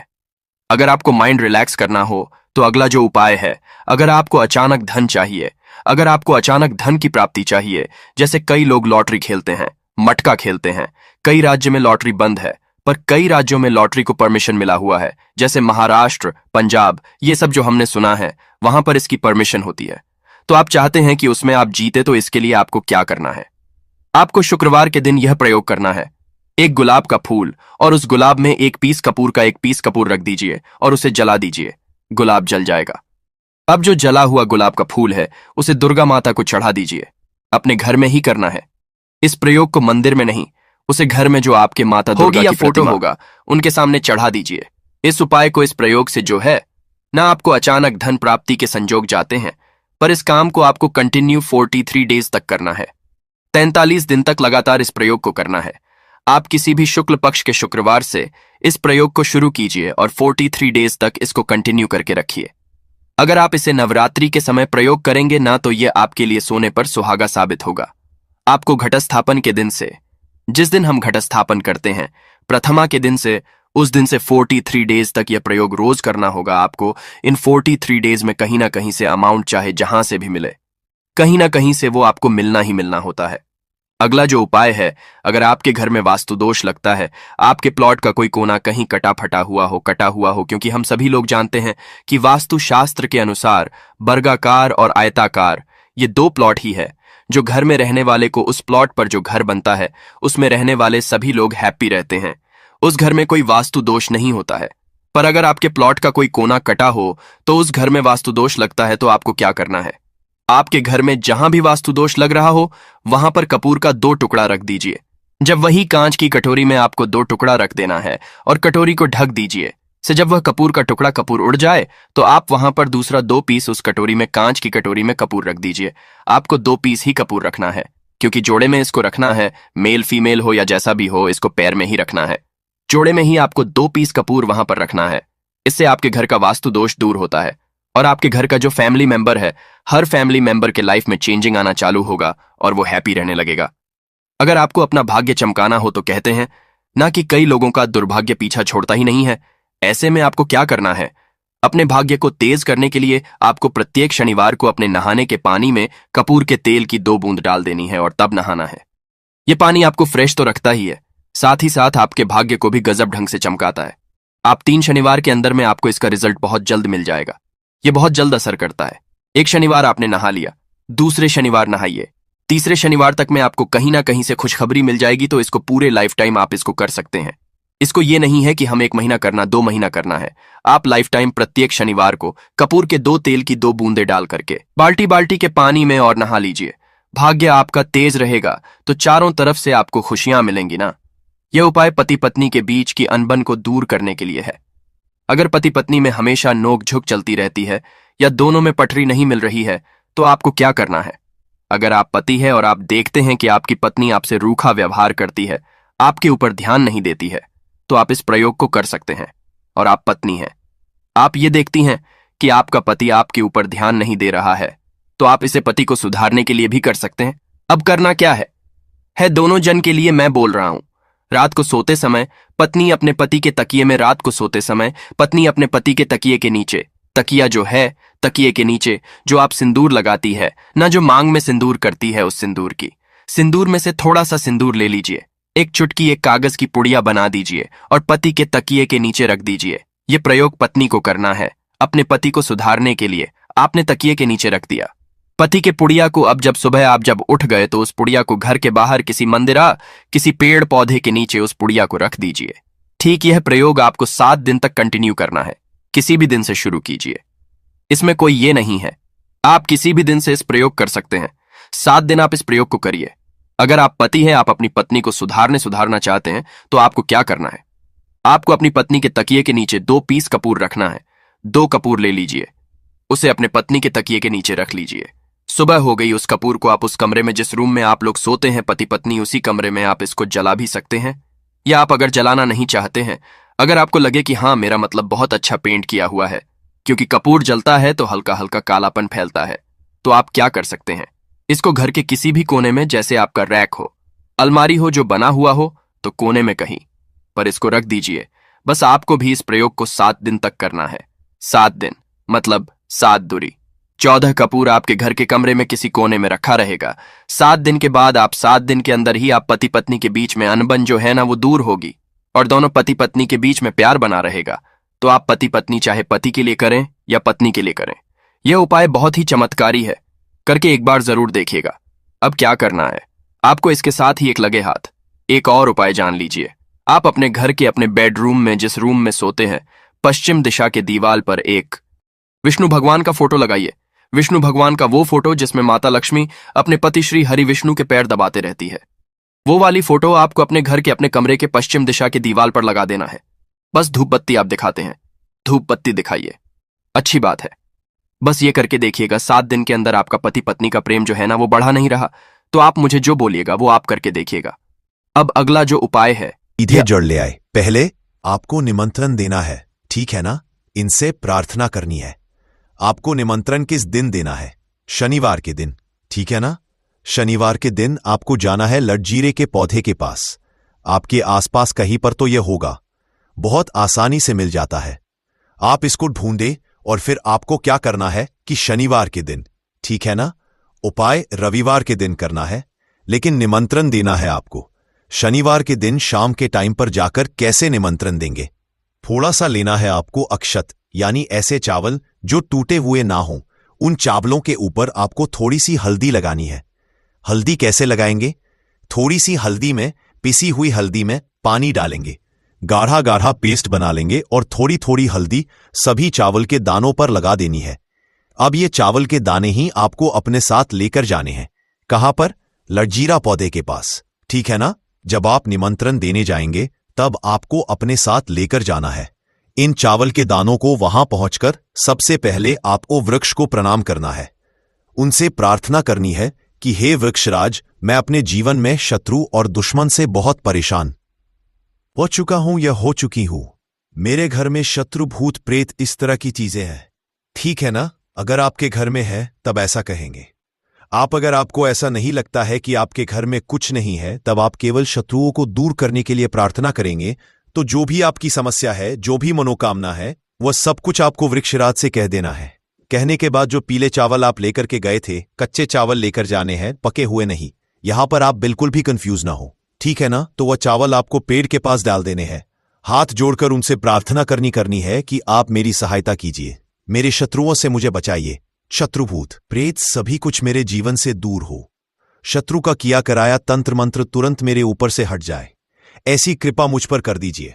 अगर आपको माइंड रिलैक्स करना हो तो अगला जो उपाय है, अगर आपको अचानक धन चाहिए, अगर आपको अचानक धन की प्राप्ति चाहिए, जैसे कई लोग लॉटरी खेलते हैं, मटका खेलते हैं। कई राज्य में लॉटरी बंद है पर कई राज्यों में लॉटरी को परमिशन मिला हुआ है, जैसे महाराष्ट्र, पंजाब, ये सब जो हमने सुना है, वहां पर इसकी परमिशन होती है। तो आप चाहते हैं कि उसमें आप जीते, तो इसके लिए आपको क्या करना है? आपको शुक्रवार के दिन यह प्रयोग करना है। एक गुलाब का फूल और उस गुलाब में 1 पीस कपूर का 1 पीस कपूर रख दीजिए और उसे जला दीजिए। गुलाब जल जाएगा। अब जो जला हुआ गुलाब का फूल है उसे दुर्गा माता को चढ़ा दीजिए। अपने घर में ही करना है। इस प्रयोग को मंदिर में नहीं, उसे घर में जो आपके माता दुर्गा की फोटो होगा उनके सामने चढ़ा दीजिए। इस उपाय को, इस प्रयोग से जो है ना, आपको अचानक धन प्राप्ति के संजोग जाते हैं, पर इस काम को आपको कंटिन्यू 43 डेज तक करना है। 43 दिन तक लगातार इस प्रयोग को करना है। आप किसी भी शुक्ल पक्ष के शुक्रवार से इस प्रयोग को शुरू कीजिए और 43 डेज तक इसको कंटिन्यू करके रखिए। अगर आप इसे नवरात्रि के समय प्रयोग करेंगे ना, तो यह आपके लिए सोने पर सुहागा साबित होगा। आपको घटस्थापन के दिन से, जिस दिन हम घटस्थापन करते हैं, प्रथमा के दिन से, उस दिन से 43 डेज तक यह प्रयोग रोज करना होगा। आपको इन 43 डेज में कहीं ना कहीं से अमाउंट, चाहे जहां से भी मिले, कहीं ना कहीं से वो आपको मिलना ही मिलना होता है। अगला जो उपाय है, अगर आपके घर में वास्तु दोष लगता है, आपके प्लॉट का कोई कोना कहीं कटा हुआ हो, क्योंकि हम सभी लोग जानते हैं कि वास्तु शास्त्र के अनुसार वर्गाकार और आयताकार ये 2 प्लॉट ही है जो घर में रहने वाले को, उस प्लॉट पर जो घर बनता है उसमें रहने वाले सभी लोग हैप्पी रहते हैं। उस घर में कोई वास्तु दोष नहीं होता है। पर अगर आपके प्लॉट का कोई कोना कटा हो तो उस घर में वास्तु दोष लगता है। तो आपको क्या करना है? आपके घर में जहां भी वास्तु दोष लग रहा हो वहां पर कपूर का 2 टुकड़ा रख दीजिए। जब वही कांच की कटोरी में आपको 2 टुकड़ा रख देना है और कटोरी को ढक दीजिए। से जब वह कपूर का टुकड़ा कपूर उड़ जाए तो आप वहां पर दूसरा 2 पीस उस कटोरी में, कांच की कटोरी में कपूर रख दीजिए। आपको 2 पीस ही कपूर रखना है, क्योंकि जोड़े में इसको रखना है। मेल फीमेल हो या जैसा भी हो, इसको पैर में ही रखना है। जोड़े में ही आपको 2 पीस कपूर वहां पर रखना है। इससे आपके घर का वास्तु दोष दूर होता है और आपके घर का जो फैमिली मेंबर है, हर फैमिली मेंबर के लाइफ में चेंजिंग आना चालू होगा और वो हैप्पी रहने लगेगा। अगर आपको अपना भाग्य चमकाना हो तो कहते हैं ना कि कई लोगों का दुर्भाग्य पीछा छोड़ता ही नहीं है। ऐसे में आपको क्या करना है? अपने भाग्य को तेज करने के लिए आपको प्रत्येक शनिवार को अपने नहाने के पानी में कपूर के तेल की 2 बूंद डाल देनी है और तब नहाना है। ये पानी आपको फ्रेश तो रखता ही है, साथ ही साथ आपके भाग्य को भी गजब ढंग से चमकाता है। आप 3 शनिवार के अंदर में आपको इसका रिजल्ट बहुत जल्द मिल जाएगा। ये बहुत जल्द असर करता है। एक शनिवार आपने नहा लिया, दूसरे शनिवार नहाइए, तीसरे शनिवार तक में आपको कहीं ना कहीं से खुशखबरी मिल जाएगी। तो इसको पूरे लाइफ टाइम आप इसको कर सकते हैं। इसको ये नहीं है कि हम 1 महीना करना, 2 महीना करना है। आप लाइफ टाइम प्रत्येक शनिवार को कपूर के 2 तेल की 2 बूंदे डाल करके बाल्टी बाल्टी के पानी में और नहा लीजिए। भाग्य आपका तेज रहेगा तो चारों तरफ से आपको खुशियां मिलेंगी ना। यह उपाय पति पत्नी के बीच की अनबन को दूर करने के लिए है। अगर पति पत्नी में हमेशा नोक झुक चलती रहती है या दोनों में पटरी नहीं मिल रही है तो आपको क्या करना है? अगर आप पति है और आप देखते हैं कि आपकी पत्नी आपसे रूखा व्यवहार करती है, आपके ऊपर ध्यान नहीं देती है, तो आप इस प्रयोग को कर सकते हैं। और आप पत्नी हैं, आप ये देखती हैं कि आपका पति आपके ऊपर ध्यान नहीं दे रहा है, तो आप इसे पति को सुधारने के लिए भी कर सकते हैं। अब करना क्या है दोनों जन के लिए मैं बोल रहा हूं। रात को सोते समय पत्नी अपने पति के तकिए में, रात को सोते समय पत्नी अपने पति के तकिए के नीचे, तकिया जो है तकिए के नीचे जो आप सिंदूर लगाती है ना, जो मांग में सिंदूर करती है, उस सिंदूर में से थोड़ा सा सिंदूर ले लीजिए, एक चुटकी एक कागज की पुड़िया बना दीजिए और पति के तकिए के नीचे रख दीजिए। यह प्रयोग पत्नी को करना है अपने पति को सुधारने के लिए। आपने तकिए के नीचे रख दिया पति के पुड़िया को। अब जब सुबह आप जब उठ गए तो उस पुड़िया को घर के बाहर किसी मंदिरा, किसी पेड़ पौधे के नीचे उस पुड़िया को रख दीजिए। ठीक यह प्रयोग आपको 7 दिन तक कंटिन्यू करना है। किसी भी दिन से शुरू कीजिए, इसमें कोई ये नहीं है, आप किसी भी दिन से इस प्रयोग कर सकते हैं। 7 दिन आप इस प्रयोग को करिए। अगर आप पति हैं, आप अपनी पत्नी को सुधारना चाहते हैं, तो आपको क्या करना है? आपको अपनी पत्नी के तकिए के नीचे 2 पीस कपूर रखना है। 2 कपूर ले लीजिए, उसे अपने पत्नी के तकिए के नीचे रख लीजिए। सुबह हो गई, उस कपूर को आप उस कमरे में, जिस रूम में आप लोग सोते हैं पति पत्नी, उसी कमरे में आप इसको जला भी सकते हैं। या आप अगर जलाना नहीं चाहते हैं, अगर आपको लगे कि हाँ मेरा मतलब बहुत अच्छा पेंट किया हुआ है, क्योंकि कपूर जलता है तो हल्का हल्का कालापन फैलता है, तो आप क्या कर सकते हैं? इसको घर के किसी भी कोने में, जैसे आपका रैक हो, अलमारी हो जो बना हुआ हो, तो कोने में कहीं पर इसको रख दीजिए। बस आपको भी इस प्रयोग को 7 दिन तक करना है। 7 दिन मतलब 7 दूरी 14 कपूर आपके घर के कमरे में किसी कोने में रखा रहेगा। 7 दिन के बाद, आप 7 दिन के अंदर ही आप पति पत्नी के बीच में अनबन जो है ना, वो दूर होगी और दोनों पति पत्नी के बीच में प्यार बना रहेगा। तो आप पति पत्नी चाहे पति के लिए करें या पत्नी के लिए करें, यह उपाय बहुत ही चमत्कारी है, करके एक बार जरूर देखिएगा। अब क्या करना है आपको? इसके साथ ही एक लगे हाथ एक और उपाय जान लीजिए। आप अपने घर के अपने बेडरूम में, जिस रूम में सोते हैं, पश्चिम दिशा के दीवार पर एक विष्णु भगवान का फोटो लगाइए। विष्णु भगवान का वो फोटो जिसमें माता लक्ष्मी अपने पति श्री हरि विष्णु के पैर दबाते रहती है, वो वाली फोटो आपको अपने घर के अपने कमरे के पश्चिम दिशा के दीवार पर लगा देना है। बस धूप बत्ती आप दिखाते हैं, धूप बत्ती दिखाइए, अच्छी बात है। बस ये करके देखिएगा, 7 दिन के अंदर आपका पति पत्नी का प्रेम जो है ना, वो बढ़ा नहीं रहा, तो आप मुझे जो बोलिएगा वो आप करके देखिएगा। अब अगला जो उपाय है, सीधे जड़ ले आए। पहले आपको निमंत्रण देना है, ठीक है ना? इनसे प्रार्थना करनी है। आपको निमंत्रण किस दिन देना है? शनिवार के दिन, ठीक है ना? शनिवार के दिन आपको जाना है लटजीरे के पौधे के पास। आपके आसपास कहीं पर तो यह होगा, बहुत आसानी से मिल जाता है। आप इसको ढूंढे और फिर आपको क्या करना है कि शनिवार के दिन, ठीक है ना? उपाय रविवार के दिन करना है, लेकिन निमंत्रण देना है आपको। शनिवार के दिन शाम के टाइम पर जाकर कैसे निमंत्रण देंगे? थोड़ा सा लेना है आपको अक्षत, यानी ऐसे चावल जो टूटे हुए ना हों। उन चावलों के ऊपर आपको थोड़ी सी हल्दी लगानी है। हल्दी कैसे लगाएंगे? थोड़ी सी हल्दी में, पिसी हुई हल्दी में पानी डालेंगे, गाढ़ा गाढ़ा पेस्ट बना लेंगे और थोड़ी थोड़ी हल्दी सभी चावल के दानों पर लगा देनी है। अब ये चावल के दाने ही आपको अपने साथ लेकर जाने हैं। कहां पर? लटजीरा पौधे के पास, ठीक है ना? जब आप निमंत्रण देने जाएंगे तब आपको अपने साथ लेकर जाना है। इन चावल के दानों को वहां पहुंचकर सबसे पहले आपको वृक्ष को प्रणाम करना है। उनसे प्रार्थना करनी है कि हे वृक्षराज, मैं अपने जीवन में शत्रु और दुश्मन से बहुत परेशान हो चुका हूं या हो चुकी हूं। मेरे घर में शत्रु, भूत, प्रेत, इस तरह की चीजें हैं, ठीक है ना? अगर आपके घर में है तब ऐसा कहेंगे आप। अगर आपको ऐसा नहीं लगता है कि आपके घर में कुछ नहीं है, तब आप केवल शत्रुओं को दूर करने के लिए प्रार्थना करेंगे। तो जो भी आपकी समस्या है, जो भी मनोकामना है, वह सब कुछ आपको वृक्षराज से कह देना है। कहने के बाद जो पीले चावल आप लेकर के गए थे, कच्चे चावल लेकर जाने हैं, पके हुए नहीं। यहां पर आप बिल्कुल भी कंफ्यूज ना हो, ठीक है ना? तो वह चावल आपको पेड़ के पास डाल देने हैं। हाथ जोड़कर उनसे प्रार्थना करनी है कि आप मेरी सहायता कीजिए, मेरे शत्रुओं से मुझे बचाइए। शत्रुभूत प्रेत सभी कुछ मेरे जीवन से दूर हो, शत्रु का किया कराया तंत्र मंत्र तुरंत मेरे ऊपर से हट जाए, ऐसी कृपा मुझ पर कर दीजिए।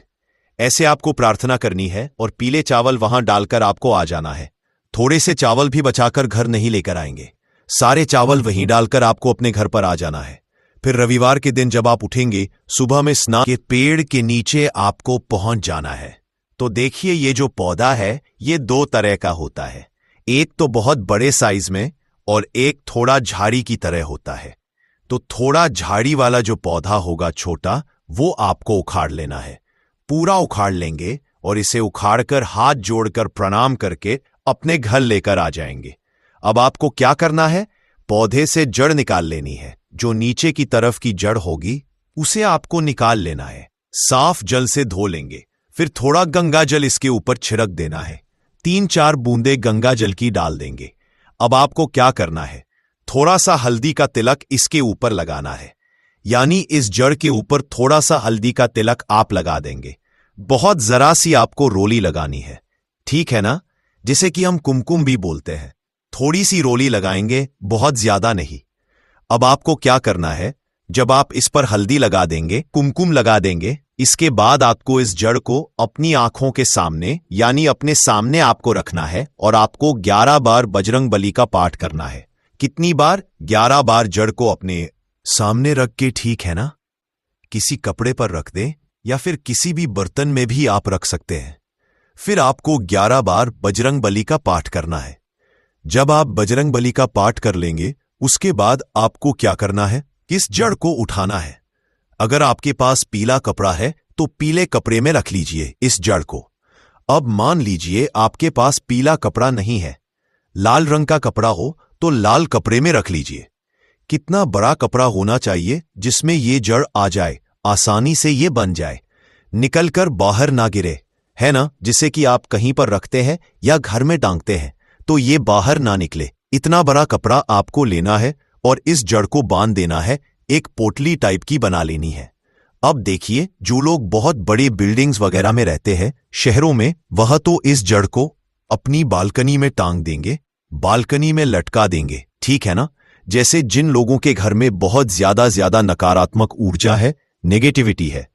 ऐसे आपको प्रार्थना करनी है और पीले चावल वहां डालकर आपको आ जाना है। थोड़े से चावल भी बचाकर घर नहीं लेकर आएंगे, सारे चावल वहीं डालकर आपको अपने घर पर आ जाना है। फिर रविवार के दिन जब आप उठेंगे, सुबह में स्नान के पेड़ के नीचे आपको पहुंच जाना है। तो देखिए, ये जो पौधा है ये दो तरह का होता है, एक तो बहुत बड़े साइज में और एक थोड़ा झाड़ी की तरह होता है। तो थोड़ा झाड़ी वाला जो पौधा होगा छोटा, वो आपको उखाड़ लेना है। पूरा उखाड़ लेंगे और इसे उखाड़कर हाथ जोड़कर प्रणाम करके अपने घर लेकर आ जाएंगे। अब आपको क्या करना है, पौधे से जड़ निकाल लेनी है। जो नीचे की तरफ की जड़ होगी उसे आपको निकाल लेना है, साफ जल से धो लेंगे। फिर थोड़ा गंगा जल इसके ऊपर छिड़क देना है, 3-4 बूंदे गंगा जल की डाल देंगे। अब आपको क्या करना है, थोड़ा सा हल्दी का तिलक इसके ऊपर लगाना है, यानी इस जड़ के ऊपर थोड़ा सा हल्दी का तिलक आप लगा देंगे। बहुत जरा सी आपको रोली लगानी है, ठीक है ना, जिसे कि हम कुमकुम भी बोलते हैं। थोड़ी सी रोली लगाएंगे, बहुत ज्यादा नहीं। अब आपको क्या करना है, जब आप इस पर हल्दी लगा देंगे, कुमकुम लगा देंगे, इसके बाद आपको इस जड़ को अपनी आंखों के सामने यानी अपने सामने आपको रखना है और आपको 11 बार बजरंग बली का पाठ करना है। कितनी बार? 11 बार जड़ को अपने सामने रख के, ठीक है ना? किसी कपड़े पर रख दें या फिर किसी भी बर्तन में भी आप रख सकते हैं। फिर आपको 11 बार बजरंग बली का पाठ करना है। जब आप बजरंग बली का पाठ कर लेंगे, उसके बाद आपको क्या करना है, इस जड़ को उठाना है। अगर आपके पास पीला कपड़ा है तो पीले कपड़े में रख लीजिए इस जड़ को। अब मान लीजिए आपके पास पीला कपड़ा नहीं है, लाल रंग का कपड़ा हो तो लाल कपड़े में रख लीजिए। कितना बड़ा कपड़ा होना चाहिए जिसमें ये जड़ आ जाए, आसानी से ये बन जाए, निकलकर बाहर ना गिरे, है ना? जिसे कि आप कहीं पर रखते हैं या घर में टांगते हैं तो ये बाहर ना निकले। इतना बड़ा कपड़ा आपको लेना है और इस जड़ को बांध देना है, एक पोटली टाइप की बना लेनी है। अब देखिए, जो लोग बहुत बड़े बिल्डिंग्स वगैरह में रहते हैं, शहरों में, वह तो इस जड़ को अपनी बालकनी में टांग देंगे, बालकनी में लटका देंगे, ठीक है ना? जैसे जिन लोगों के घर में बहुत ज्यादा नकारात्मक ऊर्जा है, नेगेटिविटी है,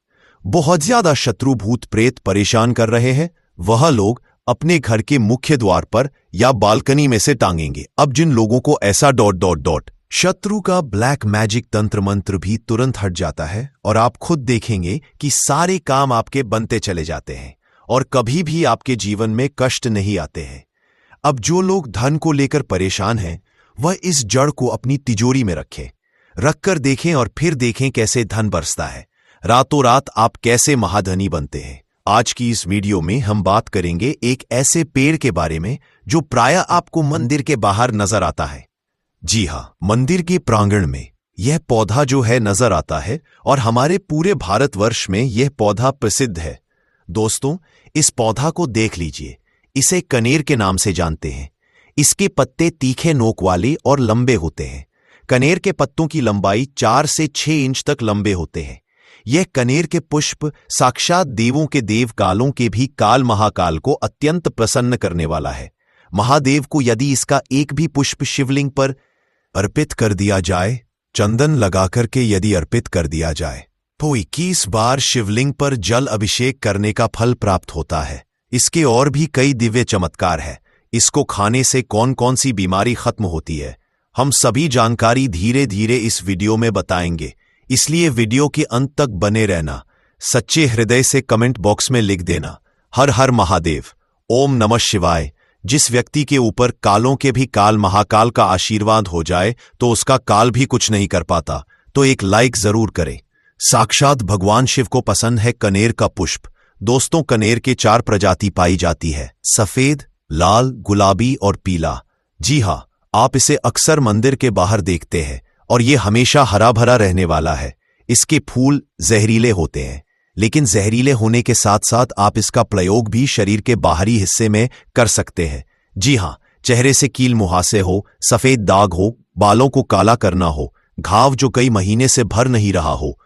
बहुत ज्यादा शत्रु भूत प्रेत परेशान कर रहे हैं, वह लोग अपने घर के मुख्य द्वार पर या बालकनी में से टांगेंगे। अब जिन लोगों को ऐसा ... शत्रु का ब्लैक मैजिक तंत्र मंत्र भी तुरंत हट जाता है और आप खुद देखेंगे कि सारे काम आपके बनते चले जाते हैं और कभी भी आपके जीवन में कष्ट नहीं आते हैं। अब जो लोग धन को लेकर परेशान हैं, वह इस जड़ को अपनी तिजोरी में रखें, रखकर देखें और फिर देखें कैसे धन बरसता है। रातों रात आप कैसे महाधनी बनते हैं। आज की इस वीडियो में हम बात करेंगे एक ऐसे पेड़ के बारे में जो प्रायः आपको मंदिर के बाहर नजर आता है। जी हाँ, मंदिर के प्रांगण में यह पौधा जो है नजर आता है और हमारे पूरे भारतवर्ष में यह पौधा प्रसिद्ध है। दोस्तों, इस पौधा को देख लीजिए, इसे कनेर के नाम से जानते हैं। इसके पत्ते तीखे नोक वाले और लंबे होते हैं। कनेर के पत्तों की लंबाई 4 से 6 इंच तक लंबे होते हैं। यह कनेर के पुष्प साक्षात देवों के देव कालों के भी काल महाकाल को अत्यंत प्रसन्न करने वाला है। महादेव को यदि इसका एक भी पुष्प शिवलिंग पर अर्पित कर दिया जाए, चंदन लगाकर के यदि अर्पित कर दिया जाए, तो 21 बार शिवलिंग पर जल अभिषेक करने का फल प्राप्त होता है। इसके और भी कई दिव्य चमत्कार है। इसको खाने से कौन कौन सी बीमारी खत्म होती है, हम सभी जानकारी धीरे धीरे इस वीडियो में बताएंगे, इसलिए वीडियो के अंत तक बने रहना। सच्चे हृदय से कमेंट बॉक्स में लिख देना, हर हर महादेव, ओम नमः शिवाय। जिस व्यक्ति के ऊपर कालों के भी काल महाकाल का आशीर्वाद हो जाए तो उसका काल भी कुछ नहीं कर पाता, तो एक लाइक जरूर करें। साक्षात भगवान शिव को पसंद है कनेर का पुष्प। दोस्तों, कनेर के 4 प्रजाति पाई जाती है, सफेद, लाल, गुलाबी और पीला। जी हाँ, आप इसे अक्सर मंदिर के बाहर देखते हैं और ये हमेशा हरा भरा रहने वाला है। इसके फूल जहरीले होते हैं, लेकिन जहरीले होने के साथ साथ आप इसका प्रयोग भी शरीर के बाहरी हिस्से में कर सकते हैं। जी हाँ, चेहरे से कील मुहासे हो, सफेद दाग हो, बालों को काला करना हो, घाव जो कई महीने से भर नहीं रहा हो,